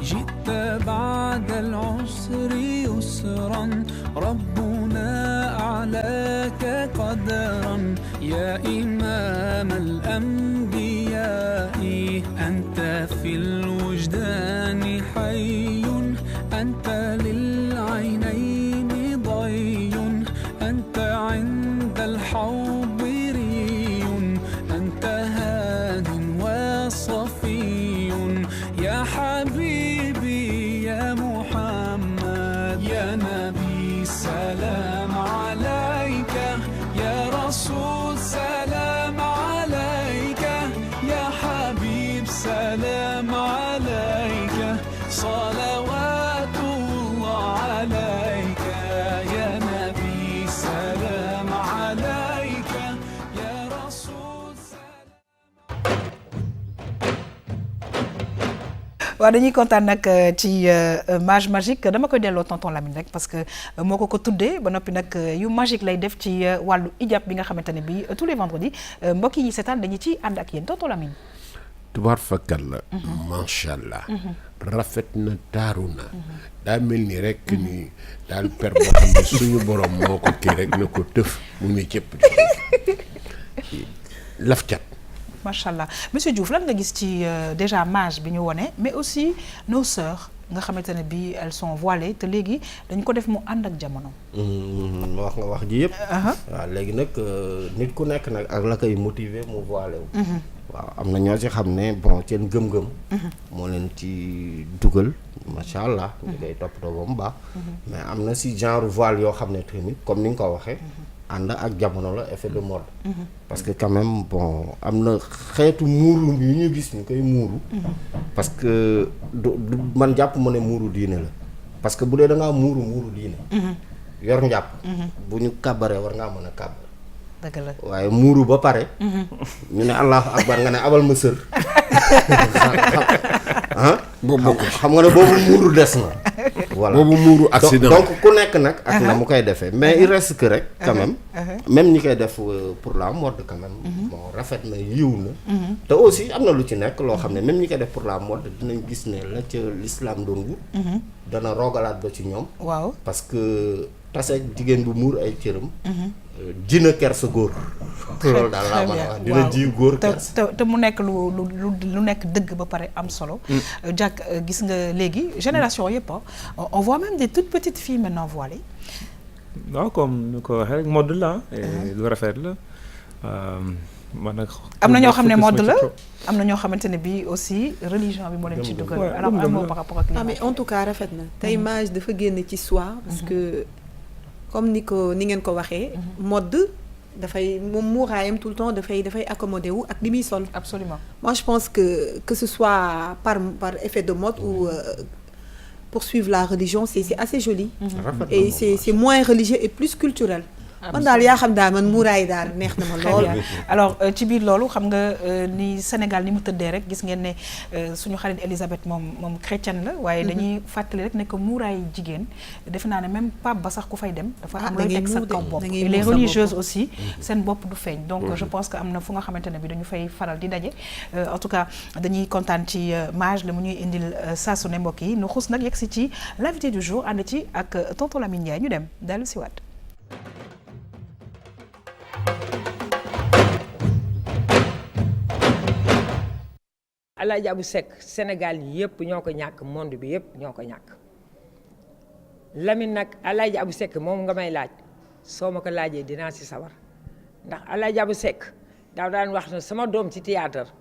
جئت بعد العسر يسرا ربنا أعلاك قدرا يا إمام الأنبياء أنت في الوجدان حي أنت للعينين ضي أنت عند الحوض ري أنت هاد وصفي يا حبيبي يا محمد يا نبي سلام عليك يا رسول سلام عليك يا حبيب سلام عليك صلوات الله عليك يا نبي سلام عليك يا رسول سلام. waaw dañuy kontaan nag ci mage magique dama koy delloo tonton Lamine rek parce que moo ko tuddee ba noppi nag yu magique lay def ci wàllu ijab bi nga xamante ne bii tous les vendredis mbokk yi seetaan dañu ci ànd ak yéen tonton Lamine. tubaar fakkal la. macha allah. rafet na taaru na. daa mel ni rek ni daal per boo xam ne suñu borom moo ko kii rek na ko tëf mu ngi cëpp laf cat. macha allah monsieur Diouf lan nga gis ci déjà mage bi ñu wone mais aussi nos sœurs nga xamante ne bii elles sont voilées te léegi dañ ko def mu ànd ak jamono. wax nga wax ji yëpp. waaw léegi nag nit ku nekk nag ak la koy motiver mu voilé wu. waaw am na ñoo ci xam ne bon seen gëm-gëm. moo leen ci dugal macha allah. ñu koy toppatoo ba mu baax. mais am na si genre voile yoo xam ne tamit comme ni nga ko waxee. ànd ak jamono la effet de mode. parce que quand même bon am na xeetu muuru yu ñu gis ñu koy muuru. parce que du man jàpp ma ne muuru diine la parce que bu dee da ngaa muuru diine. yor njàpp. bu ñu kàbbaree war ngaa mën a kàbbar. dëgg la waaye muuru ba pare. ñu ne allahu akbar nga ne abal ma sër. boobu xam nga ne boobu muuru des na. voilà boobu muuru accident donc ku nekk nag ak na mu koy defee mais il reste que rek quand même même ñi koy def pour la mode quand même bon rafet na yiw na te aussi am na lu ci nekk loo xam ne même ñi koy def pour la mode dinañ gis ne la ca l'islam doon wut dana roogalaat ba ci ñoom waaw parce que tase jigéen bu muur ay cëram dina kersa góor loolu daal laa mën a wax dina ji góor kersa te mu nekk lu nekk dëgg ba pare am solo Jack gis nga léegi génération yëpp on voit même des toutes petites filles maintenant voilées. waaw comme ni ko waxee rek mode la lu rafet la man nag am na ñoo xam ne mode la am na ñoo xamante ne bii aussi religion bi moo leen ci dugal alors un mot par rapport ak mais en tout cas rafet na tey image dafa génn ci soi parce que comme ni ngeen ko waxee mode dafay moom muuraayam tout le temps dafay accommoder wu ak li muy sol. Absolument. Moi je pense que ce soit par effet de mode ou poursuivre la religion c'est assez joli. Et c'est moins religieux et plus culturel. man daal yaa xam daal man muuraay daal neex na ma lool. alors ci biir loolu xam nga ni Sénégal ni mu tëddee rek gis ngeen ne suñu xarit Elisabeth moom chrétienne la waaye dañuy fàttali rek ne que muuraay jigéen defe naa ne même pape ba sax ku fay dem dafa am looy teg sa kaw bopp et les religieuses aussi seen bopp du feeñ donc je pense que am na fu nga xamante ne bi dañu fay faral di daje en tout cas dañuy kontaan ci mage la mu ñuy indil saa su ne mbokk yi nu xus nag yegg si ci l'invité du jour ànd ci ak tonton Lamine Ndiaye ñu dem dellu si waat. Alaaji Abou Seck Sénégal yëpp ñoo ko ñàkk monde bi yëpp ñoo ko ñàkk Lamine nag Alaaji Abou Seck moom nga may laaj soo ma ko laajee dinaa si sawar ndax Alaaji Abou Seck daaw daan wax ne sama doom ci théâtre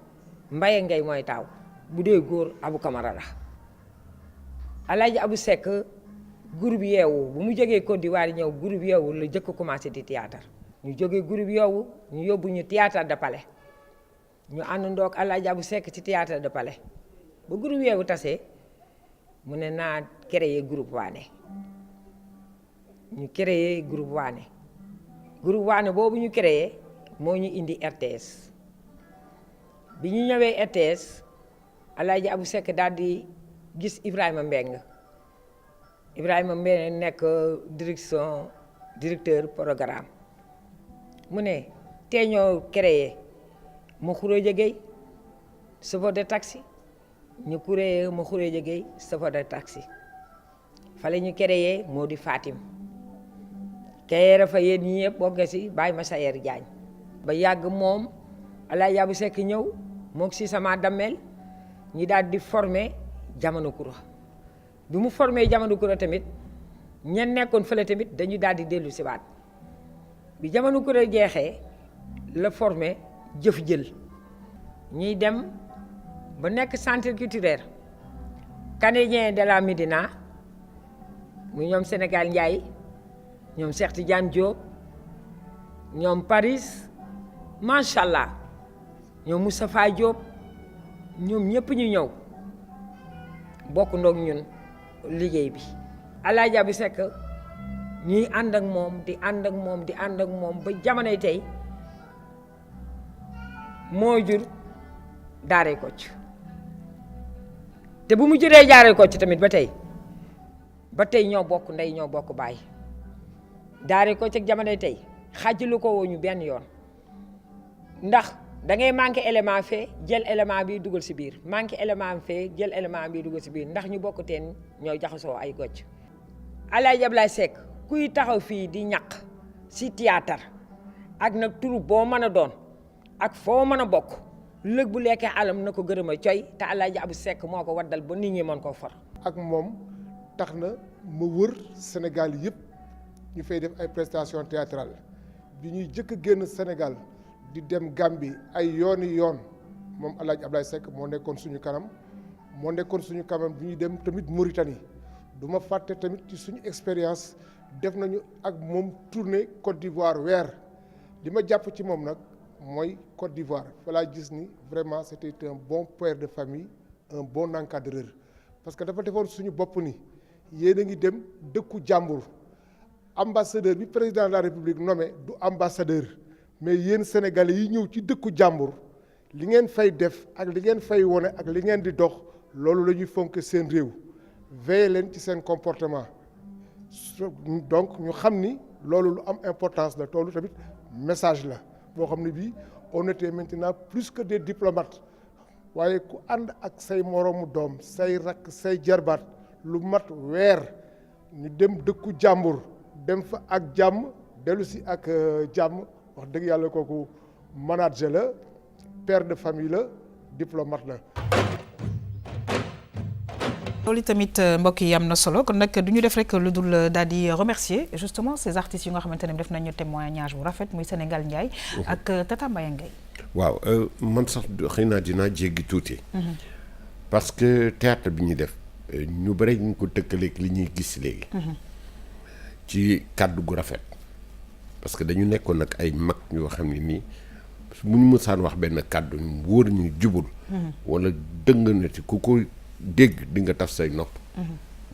Mbaye Ngay mooy taaw bu dee góor Abou Camara la Alaaji Abou Seck groupe Yeewu bu mu jógee Côte d'Ivoire ñëw groupe Yeewu la jëkk commencé di théâtre ñu jógee groupe Yeewu ñu yóbbu ñu théâtre de Palais ñu àndandoo ak Alaaji Abou Seck ci théâtre de Palais ba groupe Yeewu tasee mu ne naa créer groupe Waane ñu créer groupe Waane boobu ñu créer moo ñu indi RTS bi ñu ñëwee RTS Alaaji Abou Seck daal di gis Ibrahima Mbeng Ibrahima Mbène nekk directeur programme mu ne tey ñoo créé ma Khourédia Gueye chauffeur de taxi ñu créé ma Khourédia Gueye chauffeur de taxi fale ñu créé moo di Fatim créé fa yéen ñi yëpp bokk nga si Baye Massayer Diagne ba yàgg moom Alaaji Abou Seck ñëw moog si sama dammel ñi daal di formé Jamono Kura bi mu formé Jamono Kura tamit ñen nekkoon fële tamit dañu daal di dellu si waat bi Jamono Kura jeexee la formé Jëf Jël ñuy dem ba nekk centre culturel canadien de la Médina mu ñoom Sénégal Ndiaye ñoom Cheikh Tidiane Diop ñoom Paris macha allah ñoom Moustapha Diop ñoom ñëpp ñu ñëw bokk ndoog ñun liggéey bi. Alaaji Abou Seck ñuy ànd ak moom di ànd ak moom di ànd ak moom ba jamonoy tey moo jur Daaray Kocc te bu mu juree Daaray Kocc tamit ba tey ñoo bokk ndey ñoo bokk baay Daaray Kocc ak jamonoy tey xàjjalu ko woo ñu benn yoon ndax da ngay manqué élément fee jël élément bi dugal si biir manqué élément fee jël élément bi dugal si biir ndax ñu bokk teen ñoo jaxasoo ay gocc. Alaaji Ablaye Seck kuy taxaw fii di ñaq si théâtre ak nag turu boo mën a doon ak foo mën a bokk lëg bu lekkee alam na ko gërëm a coy te Alaaji Abou Seck moo ko waddal ba nit ñi mën koo far. ak moom tax na ma wër Sénégal yëpp ñu fay def ay prestations théâtrales bi ñuy jëkk a génn Sénégal di dem Gambie ay yooni yoon moom Alaaji Ablaye Seck moo nekkoon suñu kanam bi ñuy dem tamit Mauritanie. du ma fàtte tamit ci suñu expérience def nañu ak moom tournée Côte d'Ivoire weer li ma jàpp ci moom nag mooy Côte d'Ivoire fa laa gis ni vraiment c'était un bon père de famille un bon encadreur parce que dafa defoon suñu bopp ni yéen a ngi dem dëkku jàmbur ambassadeur bi président de la République nommé du ambassadeur mais yéen sénégalais yi ñëw ci dëkku jàmbur li ngeen fay def ak li ngeen fay wone ak li ngeen di dox loolu la ñuy fonk seen réew veillez leen ci seen comportement donc ñu xam ni loolu lu am importance la toolu tamit message la boo xam ne bii on était maintenant plus que des diplomates waaye ku ànd ak say moroomu doom say rakk say jarbaat lu mat weer ñu dem dëkku jàmbur dem fa ak jàmm dellu si ak jàmm wax dëgg yàlla kooku manager la père de famille la diplomate la. loolu tamit mbokk yi am na solo kon nag du ñu def rek lu dul daal di remercier justement ces artistes yu nga xamante ne def nañu témoignage bu rafet muy Sénégal Ndiaye ak Tata Mbaye Ngaye. waaw man sax xëy naa dinaa jéggi tuuti. parce que théâtre bi ñuy def ñu bëri ñu ko tëkkaleeg li ñuy gis léegi. ci kàddu gu rafet. parce que dañu nekkoon nag ay mag yoo xam ne nii bu ñu mësaan wax benn kàddu ñu wóor ñu jubul. wala dëng na ci ku ko dégg di nga taf say nopp.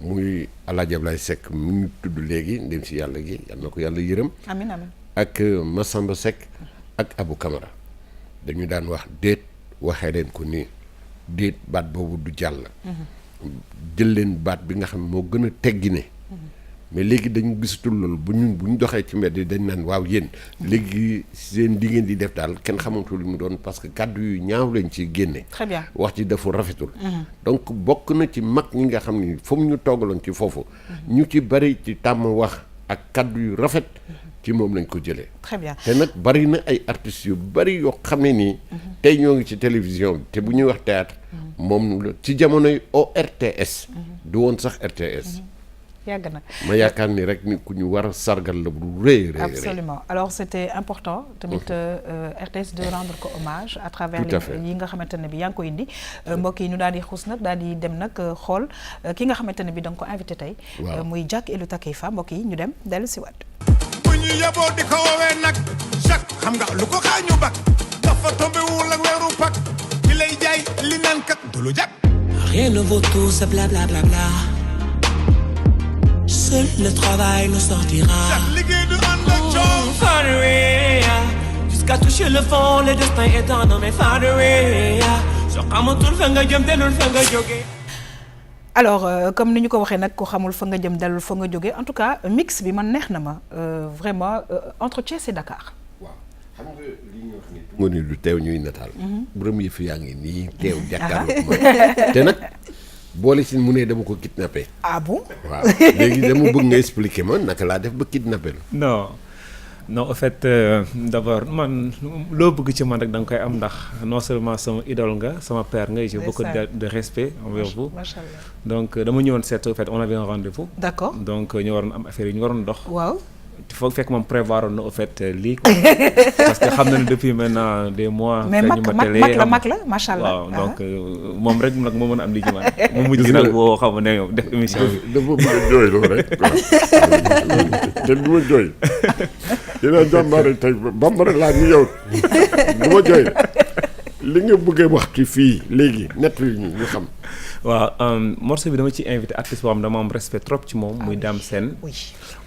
muy Alaaji Ablaye Seck mu ñu tudd léegi ndem si yàlla gi yal na ko yàlla yërëm. amiin amiin ak Massamba Seck ak Abou Camara dañu daan wax déet waxee leen ko nii déet baat boobu du jàll. jël leen baat bi nga xam ne moo gën a teggine. mais léegi dañu gisatul loolu bu ñu doxee ci mbedd yi dañ naan waaw yéen léegi seen li ngeen di def daal kenn xamatul lu mu doon parce que kàddu yu ñaaw lañ ci génne. très bien wax ci dafa rafetul. donc bokk na ci mag ñi nga xam ni fu mu ñu toogaloon ci foofu. ñu ci bari ci tàmm wax ak kàddu yu rafet. ci moom lañ ko jëlee. très bien te nag bari na ay artistes yu bari yoo xam ne nii. tey ñoo ngi ci télévision bi te bu ñuy wax théâtre moom la ci jamonoy ORTS. du woon sax RTS. yàgg na ma yaakaar ni rek ni ku ñu war a sargal la bu rëy rëy. absolument alors c'était important tamit RTS de rendre ko hommage à travers yi nga xamante ne bi yaa ngi ko indi mbokk yi ñu daal di xuus nag daal di dem nag xool ki nga xamante ne bi da nga ko invité tey muy Jack et le Takeifa mbokk yi ñu dem dellu si waat bu ñu yeboo di ko woowee nag Jack xam nga lu ko xaañu bak dafa tombé wul ak weeru pak ki lay jaay li naan kat du lu Jack. Rien ne vaut tout ce blablabla. Seul le travail nous sortira. Far away, jusqu'à toucher le fond, le destin est dans nos mains. Far away, so xamatul fa nga jëm delul fa nga jóge. alors comme ni ñu ko waxee nag ko xamul fa nga jëm dalul fa nga jógee en tout cas mix bi man neex na ma vraiment entre Thiès et Dakar. waaw xam nga li ñu wax ni nga ni lu teew ñuy nataal. borom yi fi yaa ngi nii teew jàkkaarloo ma te nag boole si mu ne dama ko kidnappé. ah bon. waaw léegi dama bëgg nga expliquer ma naka laa def ba kidnappé la. non en fait d'abord man loo bëgg ci man rek da nga koy am ndax non seulement sama idole nga sama père nga j'ai beaucoup de respect envers vous. Machallah. Donc dama ñëwoon seet en fait on avait un rendez-vous. D'accord. Donc ñu waroon am affaire yi ñu waroon dox. waaw. il faut fekk moom prévoir na au fait lii parce que xam na ne depuis maintenant des mois. mais mag la macha allah. waaw donc moom rek nag moo mën a am li ci man mu mujj nag boo xam ne yow def émission bi. dafa bëgg jooy loolu rek te du ma jooy dinaa jàmbaare tey bambara laa ni yow du ma jooy li nga bëggee wax ci fii léegi nett yi ñu xam. waaw morceau bi dama ci invité artiste boo xam dama am respect trop ci moom muy Dame Sène.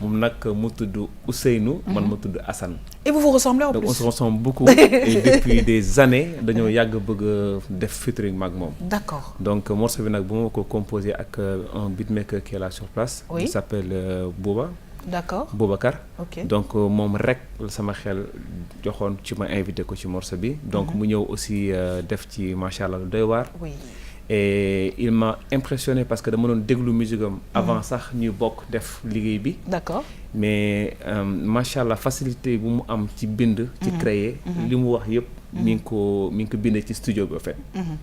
moom nag mu tudd Ousseynou. man ma tudd Assane. et vous vous ressemblez en plus. donc on se ressemble beaucoup et depuis des années dañoo yàgg bëgg a def featuring mag moom. d'accord donc morceau bi nag bu ma ko composé ak un beatmaker qui est là sur place. oui il s'appelle Bouba. d'accord Boubacar. ok donc moom rek sama xel joxoon ci ma invité ko ci morceau bi. donc mu ñëw aussi def ci macha allah lu doy waar. oui. et il m'a impressionné parce que dama doon déglu musique am avant sax ñuy bokk def liggéey bi. d'accord. mais macha allah facilité bu mu am ci bind. ci créer li mu wax yëpp. mi ngi ko bindee ci studio bi en fait.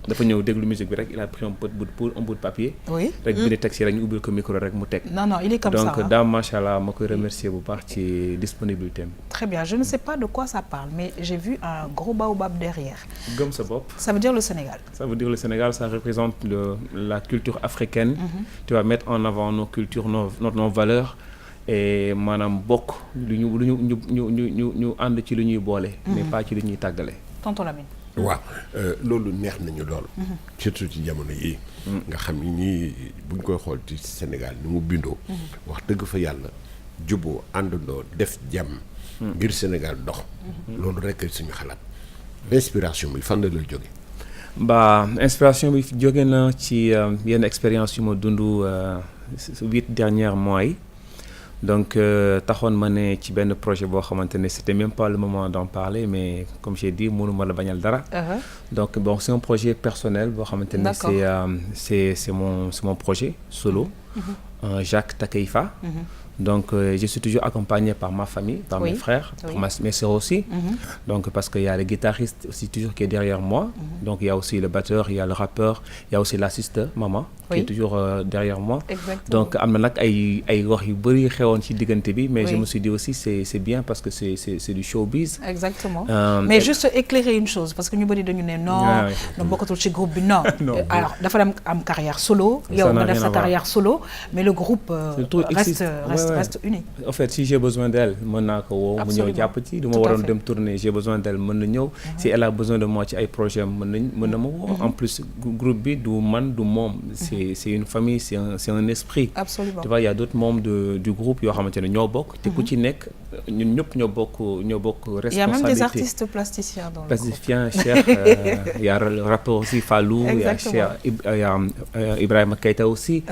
dafa ñëw déglu musique bi rek il a pris un bout de papier. oui rek bind texte yi rek ñu ubbil ko micro rek mu teg. non il est comme donc, ça donc daam macha allah ma koy remercier bu baax ci disponibilité am. très bien je ne sais pas de quoi ça parle mais j'ai vu un gros baobab derrière. gëm sa bopp. ça veut dire le Sénégal. ça veut dire le Sénégal ça représente la culture africaine. tu vas mettre en avant nos cultures nos valeurs. et maanaam bokk lu ñu ànd ci lu ñuy boole. mais pas ci lu ñuy tàggale. tonton Lamine. waaw loolu neex nañu lool. surtout ci jamono yi nga xam ni ñii buñ koy xool ci Sénégal ni mu bindoo. wax dëgg fa yàlla juboo àndandoo def jàmm. ngir Sénégal dox. loolu rek suñu xalaat. inspiration bi fan la lay jóge. inspiration bi jóge na ci yenn expérience yu ma dund 8 derniers mois yi. donc taxoon ma ne ci benn projet boo xamante ne c'était même pas le moment d'en parler mais comme j'ai dit mënuma la bañal dara. donc bon c'est un projet personnel boo xamante ne c'est mon projet solo. Jacques Takeifa. Donc je suis toujours accompagné par ma famille, par mes frères, par mes sœurs aussi. Donc parce qu'il y a le guitariste aussi toujours qui est derrière moi. Donc il y a aussi le batteur, il y a le rappeur, il y a aussi l'assisteur, maman, qui est toujours derrière moi. Exactement. Donc am na nag ay wax yu bëri xewoon ci diggante bi, mais je me suis dit aussi c'est bien parce que c'est du showbiz. Exactement. Mais juste éclairer une chose parce que ñu bëri dañu ne non bokkatul ci groupe bi non. Alors dafa dem am carrière solo, yow nga def sa carrière solo, mais le groupe reste uni. En fait, si j'ai besoin d'elle, mën naa ko woo mu ñëw jàpp ci. du ma waroon dem tourner, j'ai besoin d'elle mën na ñëw. Si elle a besoin de moi ci ay projet mën na ma woo. En plus groupe bi du man du moom. C'est une famille, c'est un esprit. Absolument. Tu vois, il y a d'autres membres du groupe yoo xamante ne ñoo bokk. te ku ci nekk ñun ñëpp ñoo bokk responsabilité. Il y a même des artistes plasticiens dans le groupe. Plasticiens, Cheikh, il y a le rappeur aussi Fallou, il y a Cheikh, il y a Ibrahima Keita aussi.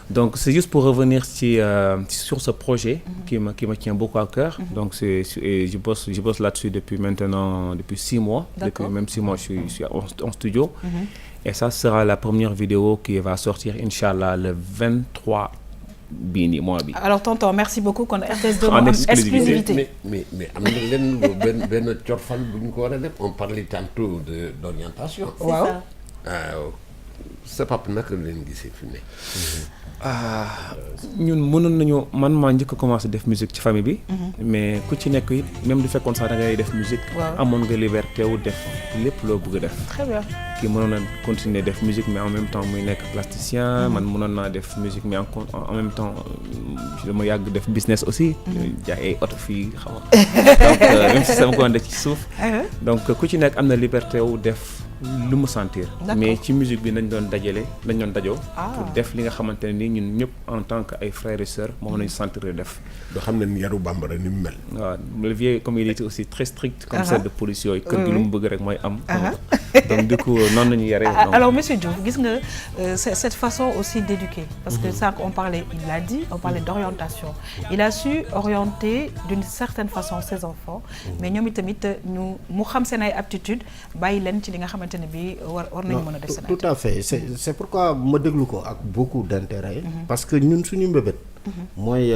Donc c'est juste pour revenir sur ce projet qui me tient beaucoup à cœur. Donc je bosse là-dessus depuis 6 mois. Depuis même 6 mois je suis en studio. Et ça sera la première vidéo qui va sortir Inch'Allah le 23 bii nii mois bi. Alors tonton merci beaucoup kon RTS en exclusivité. mais am na leen benn corfal bu ñu ko war a def on parlait tantôt d'orientation. waaw sa papa naka leen gisee fi ne. ñun mënoon nañu man maa njëkk a commencé def musique ci famille bi. mais ku ci nekk it même du fekkoon sax da ngay def musique. amoon nga liberté wu def lépp loo bëgg a def. très bien. kii mënoon na continuer def musique mais en même temps muy nekk plasticien. man mënoon naa def musique mais en même temps dama yàgg def business aussi. jaay ay oto fii xam nga donc même si sama ko def ci suuf. donc ku ci nekk am na liberté wu def. lu mu sentir. mais ci musique bi nañ doon dajoo. pour def li nga xamante ne ni ñun ñëpp en tant que ay frères et sœurs moom nañu sentir def. doo xam ne yaru bambara ni mu mel. waaw le vieux comme il était aussi très strict. comme celle de police yooyu. kër gi lu mu bëgg rek mooy am. donc du coup non la ñu yaree. Alors monsieur Diouf gis nga cette façon aussi d'éduquer parce que ça on parlait, il l'a dit, on parlait d'orientation. Il a su orienter d'une certaine façon ses enfants mais ñoom itamit ñu mu xam seen ay aptitudes bàyyi leen ci li nga xamante ne bi war nañu mën a def seen tout à fait c'est pourquoi ma déglu ko ak beaucoup d'intérêt parce que ñun suñu mbébét mooy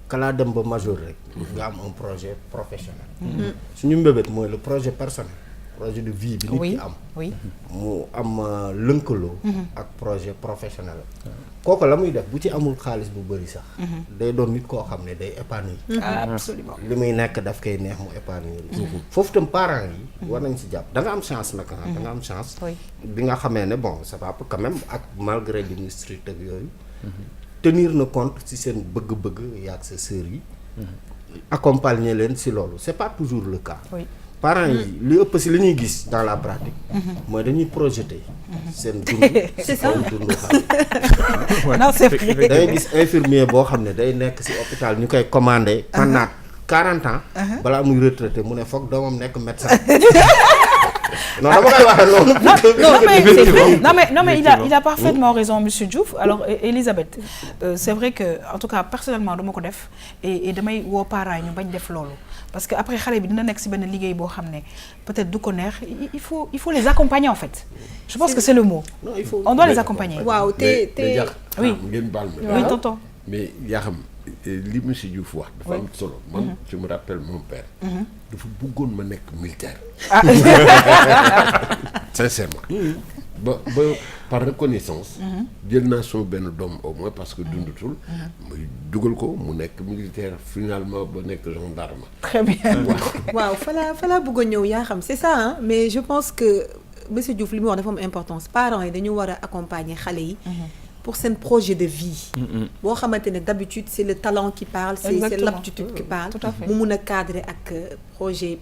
kalaa dem ba majeur rek nga am un projet professionnel suñu mbébét mooy le projet personnel projet de vie bi nit ki am mu am lënkaloo ak projet professionnel kooku la muy def bu ci amul xaalis bu bëri sax day doon nit koo xam ne day épargner absolument li muy nekk daf koy neex mu épargner foofu tam parents yi war nañ si jàpp da nga am chance nag da nga am chance bi nga xamee ne bon ça va quand même ak malgré li muy strict ak yooyu tenir na compte ci seen bëgg-bëgg yaag sa sœur yi accompagner leen ci loolu c'est pas toujours le cas parents yi li ëpp ci li ñuy gis dans la pratique mooy dañuy projeter seen dund c'est ça dund xale non c'est vrai day gis infirmier boo xam ne day nekk ci hôpital ñu koy commander pendant 40 ans balaa muy retraité mu ne foog doomam nekk médecin non dama koy waxee loolu. non mais il a parfaitement raison monsieur Diouf. Alors Elisabeth c'est vrai que en tout cas personnellement dama ko def et damay woo parents ñu bañ def loolu parce que après xale bi dina nekk ci benn liggéey boo xam ne peut-être du ko neex il faut les accompagner en fait. Je pense que c'est le mot. Non, il faut. On doit les accompagner. waaw te oui ngeen baal ma. oui tonton. mais yaa xam li monsieur Diouf wax dafa am solo. man je me rappelle mon père. dafa bëggoon ma nekk militaire. sincèrement. ba par reconnaissance. jël naa sama benn doom au moins parce que dundutul. muy dugal ko mu nekk militaire finalement ba nekk gendarme. Très bien. waaw fa la bëgg a ñëw yaa xam c'est ça hein mais je pense que monsieur Diouf li mu wax dafa am importance parents yi dañu war a accompagner xale yi. pour seen projet de vie. boo xamante ne d'habitude c'est le talent qui parle. c'est l'aptitude qui parle. Tout à fait. mu mun a cadrer ak projet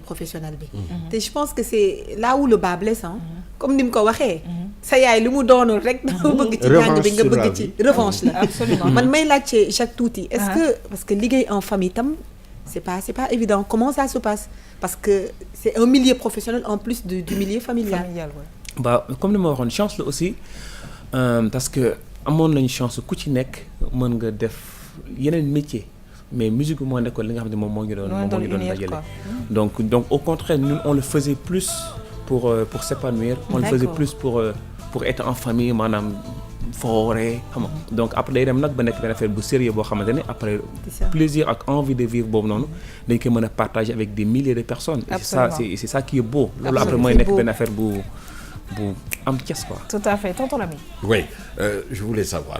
professionnel bi. te je pense que c'est là où le bas blesse hein. comme ni mu ko waxee. sa yaay li mu doonul rek. dafa bëgg ci jàng bi nga bëgg ci revanche la. Absolument. man may laajte Jacques tuuti. est-ce que parce que liggéey en famille tam c'est pas évident comment ça se passe parce que c'est un milieu professionnel en plus du milieu familial. Bah comme ni ma waxoon chance la aussi. Parce que amoon nañu chance ku ci nekk mën nga def yeneen métier mais musique bi moo nekkoon li nga xam ne moom moo ñu doon dajale donc au contraire ñun on le faisait plus pour s'épanouir on le faisait plus pour être en famille maanaam foore xam nga donc après day dem nag ba nekk benn affaire bu sérieux boo xamante ne après plaisir ak envie de vivre boobu noonu dañ koy mën a partager avec des milliers de personnes et c'est ça qui est beau loolu après mooy nekk benn affaire bu am Thiès quoi. Tout à fait tonton Lamine. Oui je voulais savoir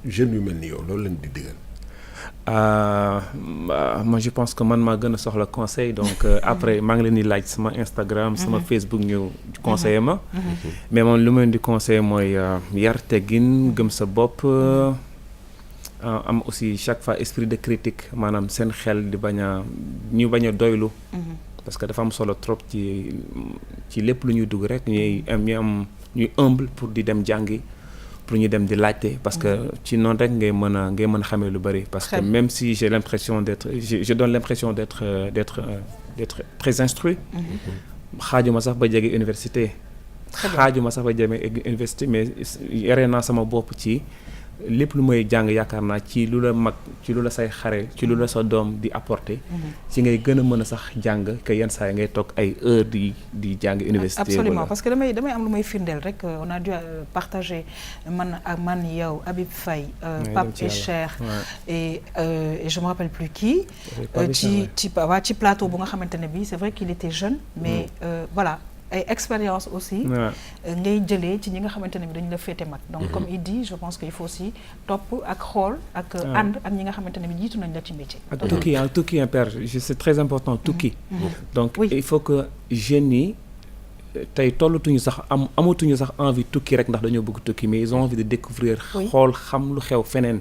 jeunes yu mel ni yow loolu leen di digal. Moi je pense que man maa gën a soxla conseil donc après maa ngi leen di laaj sama Instagram sama Facebook ñu conseiller ma. mais man lu ma leen di conseiller mooy yar teggin gëm sa bopp am aussi chaque fois esprit de critique maanaam seen xel di bañ a doylu. parce que dafa am solo trop ci lépp lu ñuy dugg rek ñuy humble pour di dem jàngi pour ñu dem di laajte parce que ci noonu rek ngay mën a xamee lu bari parce que même si j'ai l'impression je donne l'impression d'être très instruit xaajuma sax ba jege université xaajuma sax ba jege université mais yare naa sama bopp ci lépp lu may jàng yaakaar naa ci lu la mag ci lu la say xare ci lu la sa doom di apporter ci ngay gën a mën a sax jàng que yenn saa yi ngay toog ay heures di jàng université. Absolument parce que damay am lu may firndeel rek on a dû partager man yow Habib Faye Pape et Cher et je me rappelle plus qui ci plateau bu nga xamante ne bi c'est vrai qu'il était jeune mais voilà ay expérience aussi ngay jëlee ci ñi nga xamante ne bi dañu la féete mag donc comme il dit je pense qu'il faut aussi topp ak xool ak ànd ak ñi nga xamante ne bi jiitu nañ la ci métier ak tukki père c'est très important tukki donc il faut que jeunes yi tey tollatuñu sax amatuñu sax envie tukki rek ndax dañoo bëgg tukki mais ils ont envie de découvrir xool xam lu xew feneen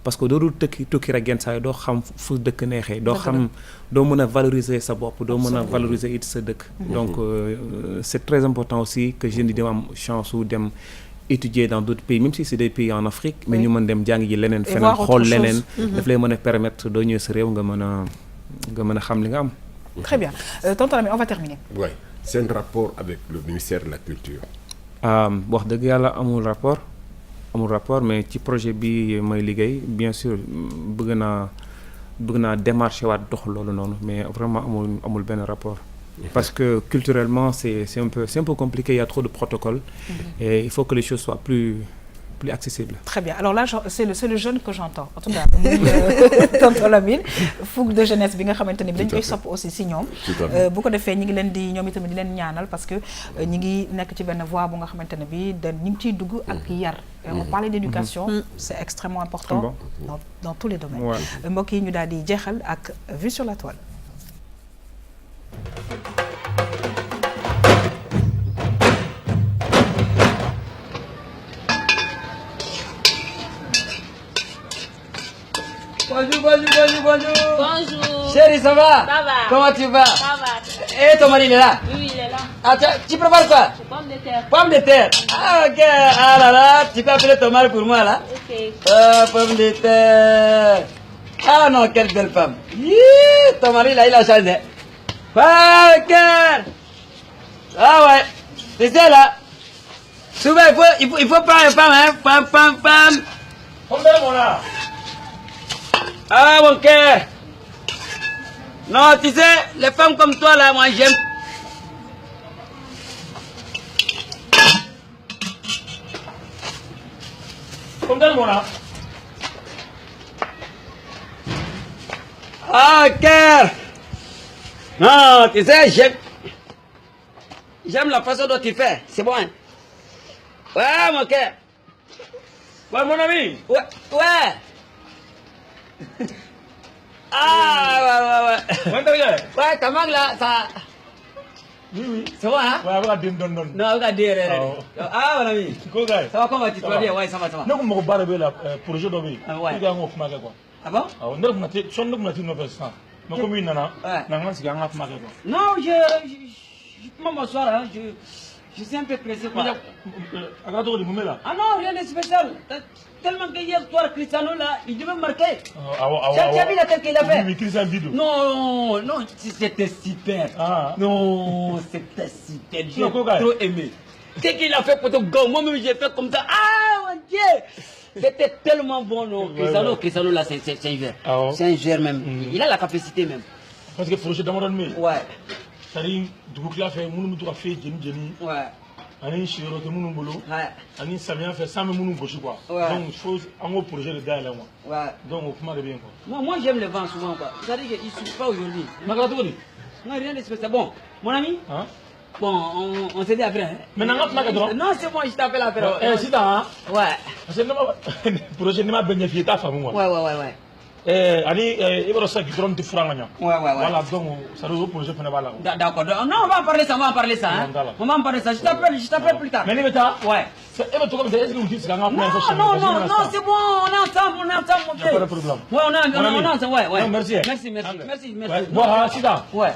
parce que doodul tukki rek yenn saa yi doo xam fu dëkk neexee doo mën a valoriser sa bopp doo mën a valoriser it sa dëkk donc c'est très important aussi que jeunes yi dem am chance wu dem étudier dans d'autres pays même si c'est des pays en Afrique mais ñu mën dem jàng ji leneen feneen xool leneen daf lay mën a permettre doo ñëw sa réew nga mën a xam li nga am. Très bien tonton Lamine on va terminer. Oui. seen rapport avec le ministère de la culture. wax dëgg yàlla amul rapport mais ci projet bi may liggéey bien sûr bëgg naa démarcher waat dox loolu noonu mais vraiment amul benn rapport. Parce que culturellement c'est un peu compliqué, il y a trop de protocoles et il faut que les choses soient plus accessibles. Très bien. Alors là c'est le jeune que j'entends. En tout cas tonton Lamine fougue de jeunesse bi nga xamanteni dañ koy sopp aussi si ñom. Bu ko defee ñi ngi leen di ñom itam di leen ñaanal parce que ñi ngi nekk ci benn voie bu nga xamanteni bi ñi ngi ciy dugg ak yar. On parlait d'éducation, c'est extrêmement important dans tous les domaines. Mbokk yi ñu daal di jeexal ak vue sur la toile. Bonjour. Chérie, ça va? Ça va. Comment tu vas? Ça va. Et ton mari, il est là? Oui, il est là. Ah, tu prépares quoi? Pomme de terre. Pomme de terre. Ah, ok. Ah là là, tu peux appeler ton mari pour moi, là? Ok. Pomme de terre. Ah non, quelle belle femme. Ton mari, là, il a changé. Parker. Ah ouais. Tu sais, là. Souvent, il faut prendre une femme, hein. Pam. Combien, mon là? Ah, mon cœur. Non, tu sais, les femmes comme toi, là, moi, j'aime. Combien, mon là? Ah, cœur. Non, tu sais, j'aime la façon dont tu fais. C'est bon, hein? Ouais, mon cœur. Ouais, mon ami. Ouais. Ah, ouais. Ouais, comment là, ça... Oui. C'est bon, hein? Ouais, regarde, non. Non, regarde, ah, mon ami. Ça va, comment tu vas bien? Ouais, ça va. Non, comment on va faire le projet d'obé? Ouais. Ah bon? Ah, on a dit, son nom n'a-t-il pas ça? Ma commune, nana. Non, je peux m'asseoir, hein. Je suis un peu pressé, quoi. Ah non, rien de spécial. Tellement que hier soir, Cristiano, là, il devait marquer. Tu as vu la tête qu'il a fait? Oui, Cristiano Vidéo. Non, c'était super. Non, c'était super. J'ai trop aimé. Qu'est-ce qu'il a fait pour ton gars? Moi-même, j'ai fait comme ça. Ah, mon Dieu! C'était tellement bon, non. Cristiano, là, c'est un joueur. C'est un joueur même. Il a la capacité même. Parce que le projet d'Amadon, ouais. C'est-à-dire, du coup, là, fait, nous avons fait Jenny. Ouais. Ani Chiro te munu bolo. Ouais. Ani Samia fait ça mais munu gauche quoi. Ouais. Donc chose en gros projet de gars là moi. Ouais. Donc au comment de bien quoi. Moi j'aime le vent souvent quoi. C'est-à-dire qu'il suffit pas aujourd'hui. Magatori. Non rien de spécial. Bon, mon ami. Hein? Bon, on s'est dit après. Hein? Mais non, c'est moi, je t'appelle après. C'est ça, hein? Ouais. Parce que le projet ne m'a bénéficié ta femme moi. Ouais. Allez, il va rester qui tourne tout franc. Ouais. Voilà, donc ça nous pour je fais là. D'accord. Non, on va en parler ça. Hein? On va en parler ça. Je t'appelle plus tard. Mais les bêta. Ouais. Et ben tout comme ça, est-ce que vous dites que non, c'est bon, on est ensemble, mon frère. Pas de problème. Ouais, on est ensemble, ouais. Non, merci. Bon, Sida. Ouais.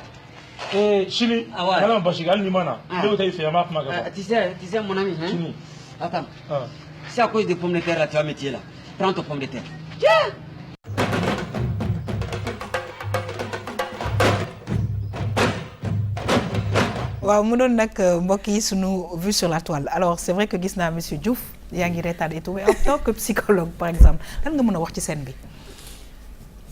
Chili. Ah ouais. Alors, Bachigal Limana. Tu sais mon ami, hein? Chili. Attends. C'est à cause des pommes de terre là, tu vas métier là. Prends ton pomme de terre. Tiens. waaw mu doon nag mbokk yi sunu vue sur la toile alors c'est vrai que gis naa monsieur Diouf yaa ngi reetaan et tout mais en tant que psychologue par exemple lan nga mën a wax ci scène bi.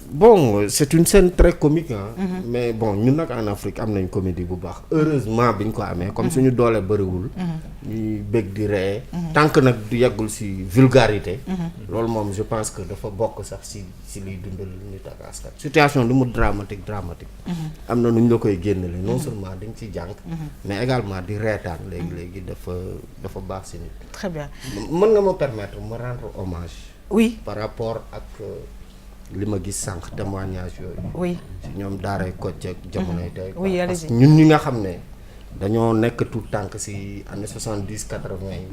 Bon, c'est une scène très comique hein. Mais bon ñun nag en Afrique am nañ comédie bu baax heureusement biñ ko amee comme suñu doole bëriwul ñuy bëgg di ree tant que nag du yeggul ci vulgarité loolu moom je pense que dafa bokk sax ci liy dundal nit ak askan situation lu mu dramatique am na nu ñu la koy génnele non seulement dañ ci jàng mais également di reetaan léegi dafa baax ci nit. Très bien. Mën nga ma permettre me rendre hommage. Oui. Par rapport ak li ma gis sànq témoignage yooyu. Oui. ci ñoom daaray Kocc ak jamonoy tey. Oui, allez-y. Parce que ñun ñi nga xam ne dañoo nekk tout tànk ci année 70 80 yi.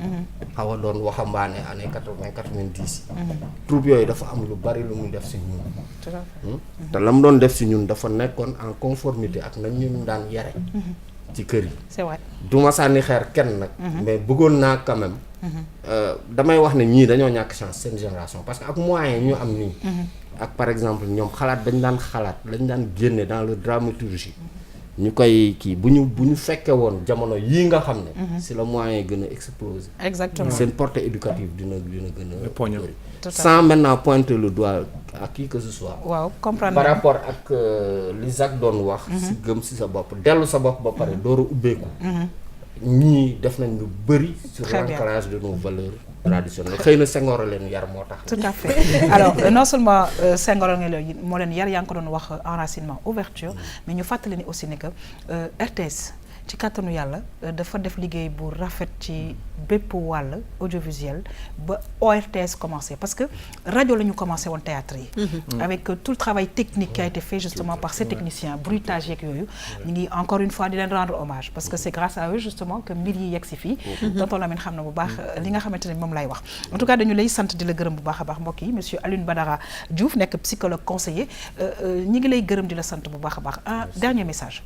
xaw a doon waxambaane année 80 90. troupe yooyu dafa am lu bari lu muy def ci ñun. te la mu doon def ci ñun dafa nekkoon en conformité ak nañ ñu daan yare ci kër yi. C'est vrai. du ma sànni xeer kenn nag. mais bëggoon naa quand même. damay wax ne ñii dañoo ñàkk chance seen génération parce que ak moyen ñu am nii. ak par exemple ñoom dañ daan génne dans leur dramaturgie ñu koy kii bu ñu fekkee woon jamono yii nga xam ne. si le moyen gën a exploser. exactement seen portée éducative dina gën a. poignant sans maintenant pointer le doigt à qui que ce soit. waaw comprendre par rapport ak li Zak doon wax. si gëm si sa bopp dellu sa bopp ba pare door a ubbeeku. ñii def nañ lu bëri. sur l'ancrage de nos valeurs traditionnelles. xëy na Senghor leen yar moo tax. tout à fait alors non seulement Senghor moo leen yar yaa ngi ko doon wax enracinement ouverture mais ñu fàttali ni aussi ne que RTS ci kàttanu yàlla dafa def liggéey bu rafet ci bépp wàll audiovisuel ba ORTS commencé parce que rajo la ñu commencé woon théâtre yi avec tout le travail technique qui a été fait justement par ces techniciens bruitage yeeg yooyu ñu ngi encore une fois di leen rendre hommage parce que c'est grâce à eux justement que mbir yi yegg si fii tonton Lamine xam na bu baax li nga xamante ne moom lay wax en tout cas dañu lay sant di la gërëm bu baax a baax mbokk yi monsieur Alioune Badara Diouf nekk psychologue conseiller ñi ngi lay gërëm di la sant bu baax a baax un dernier message.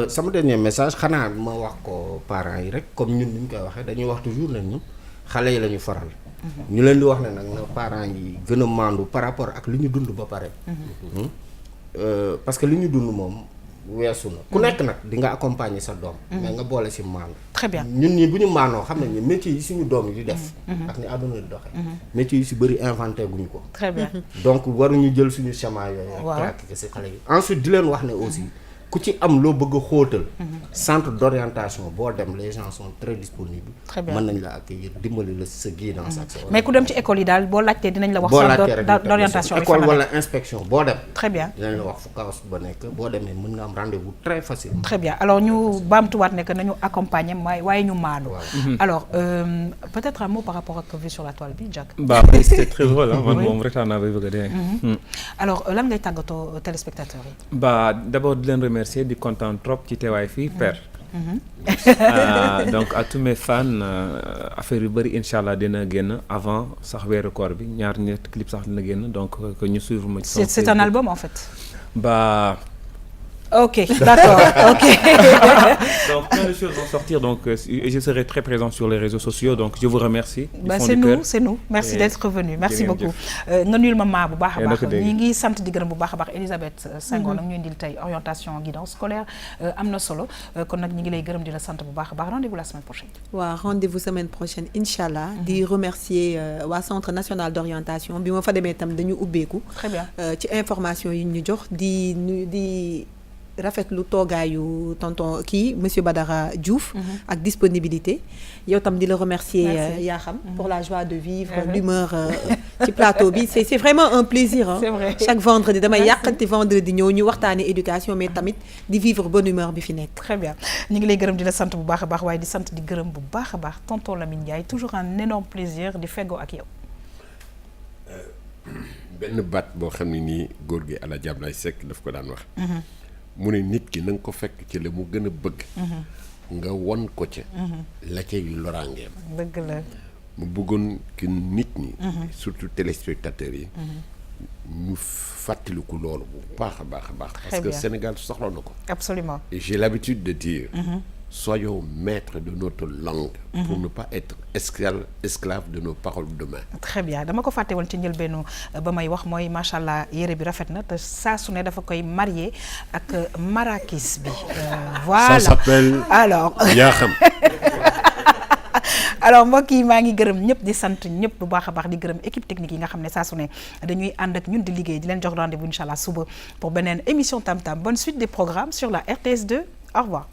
sama dernier message xanaa ma wax ko parents yi rek comme ñun ni ñu koy waxee dañuy wax toujours ne ñu xale yi la ñu faral. ñu leen di wax ne nag na parents yi gën a maandu par rapport ak li ñu dund ba pare. parce que li ñu dund moom weesu na. ku nekk nag di nga accompagner sa doom. mais nga boole si maandu. très bien ñun ñi bu ñu maanoo xam nañ ne métier yi suñu doom yi di def. ak ni àdduna di doxee. métier yi si bëri inventé guñu ko. très bien donc waruñu jël suñu schéma yooyu. waaw pratiquer si xale yi. ensuite di leen wax ne aussi. ku ci am loo bëgg a xóotal. centre d'orientation boo dem les gens sont très disponibles. très bien mën nañ la accueillir dimbali la sa guidance ak sa. mais ku dem ci école yi daal boo laajtee dinañ la wax. centre d'orientation école wala inspection boo dem. très bien dinañ la wax fu kawas ba nekk boo demee mën nga am rendez-vous très facile. très bien alors ñu baamtuwaat ne que nañu accompagner waaye ñu maandu. alors peut-être un mot par rapport ak Vue sur la toile bi Jack. bah c'était très drôle ah man moom retaan naa bay bëgg a dee. alors lan ngay tàggatoo téléspectateurs yi. bah d'abord di leen remercier di kontaan trop ci teewaay fii père. donc à tous mes fans affaire yu bëri incha allah dina génn avant sax weeru koor bi ñett clip sax dina génn donc que ñu suivre ma ci. c'est un album en fait. bah. ok d'accord ok. donc plein de choses vont sortir donc je serai très présent sur les réseaux sociaux donc je vous remercie. bah c'est nous merci d'être venu merci beaucoup. nga nuyul ma bu baax a baax ñi ngi sant di gërëm bu baax a baax Elisabeth Senghor nag ñu indil tey orientation guidance scolaire am na solo kon nag ñi ngi lay gërëm di la sant bu baax a baax rendez-vous la semaine prochaine. waaw rendez-vous semaine prochaine inchallah di remercier waa centre national d'orientation bi ma fa demee itam dañu ubbeeku. très bien ci information yi ñu jox di rafetlu toogaayu tonton kii monsieur Badara Diouf ak disponibilité yow tam di la remercier yaa xam pour la joie de vivre l'humeur ci plateau bi c'est vraiment un plaisir hein. C'est vrai. chaque vendredi damay yàqante vendredi ñëw ñu waxtaane éducation mais tamit di vivre bonne humeur bi fi nekk. très bien ñu ngi lay gërëm di la sant bu baax a baax waaye di sant di gërëm bu baax a baax tonton Lamine Ndiaye toujours un énorme plaisir di feggoo ak yow. benn baat boo xam ne nii góor gi Alaaji Ablaye Seck daf ko daan wax. mu ne nit ki na nga ko fekk ci la mu gën a bëgg. nga won ko ca. la cay loraangeem. dëgg la. mu bëggoon ki nit ñi. surtout téléspectateurs yi. ñu fàttaliku loolu bu baax a baax a baax. parce que Sénégal soxla na ko. absolument. et j'ai l'habitude de dire. soyons maîtres de notre langue. pour ne pas être esclaves de nos paroles demain. très bien dama ko fàtte woon ci njëlbeenu ba may wax mooy macha allah yére bi rafet na te saa su ne dafa koy marié ak marakis bi. voilà ça s'appelle. alors yaa xam. alors mbokk yi maa ngi gërëm ñëpp di sant ñëpp bu baax a baax di gërëm équipe technique yi nga xam ne saa su ne dañuy ànd ak ñun di liggéey di leen jox rendez-vous incha allah suba pour beneen émission Tam Tam bonne suite des programmes sur la RTS 2 au revoir.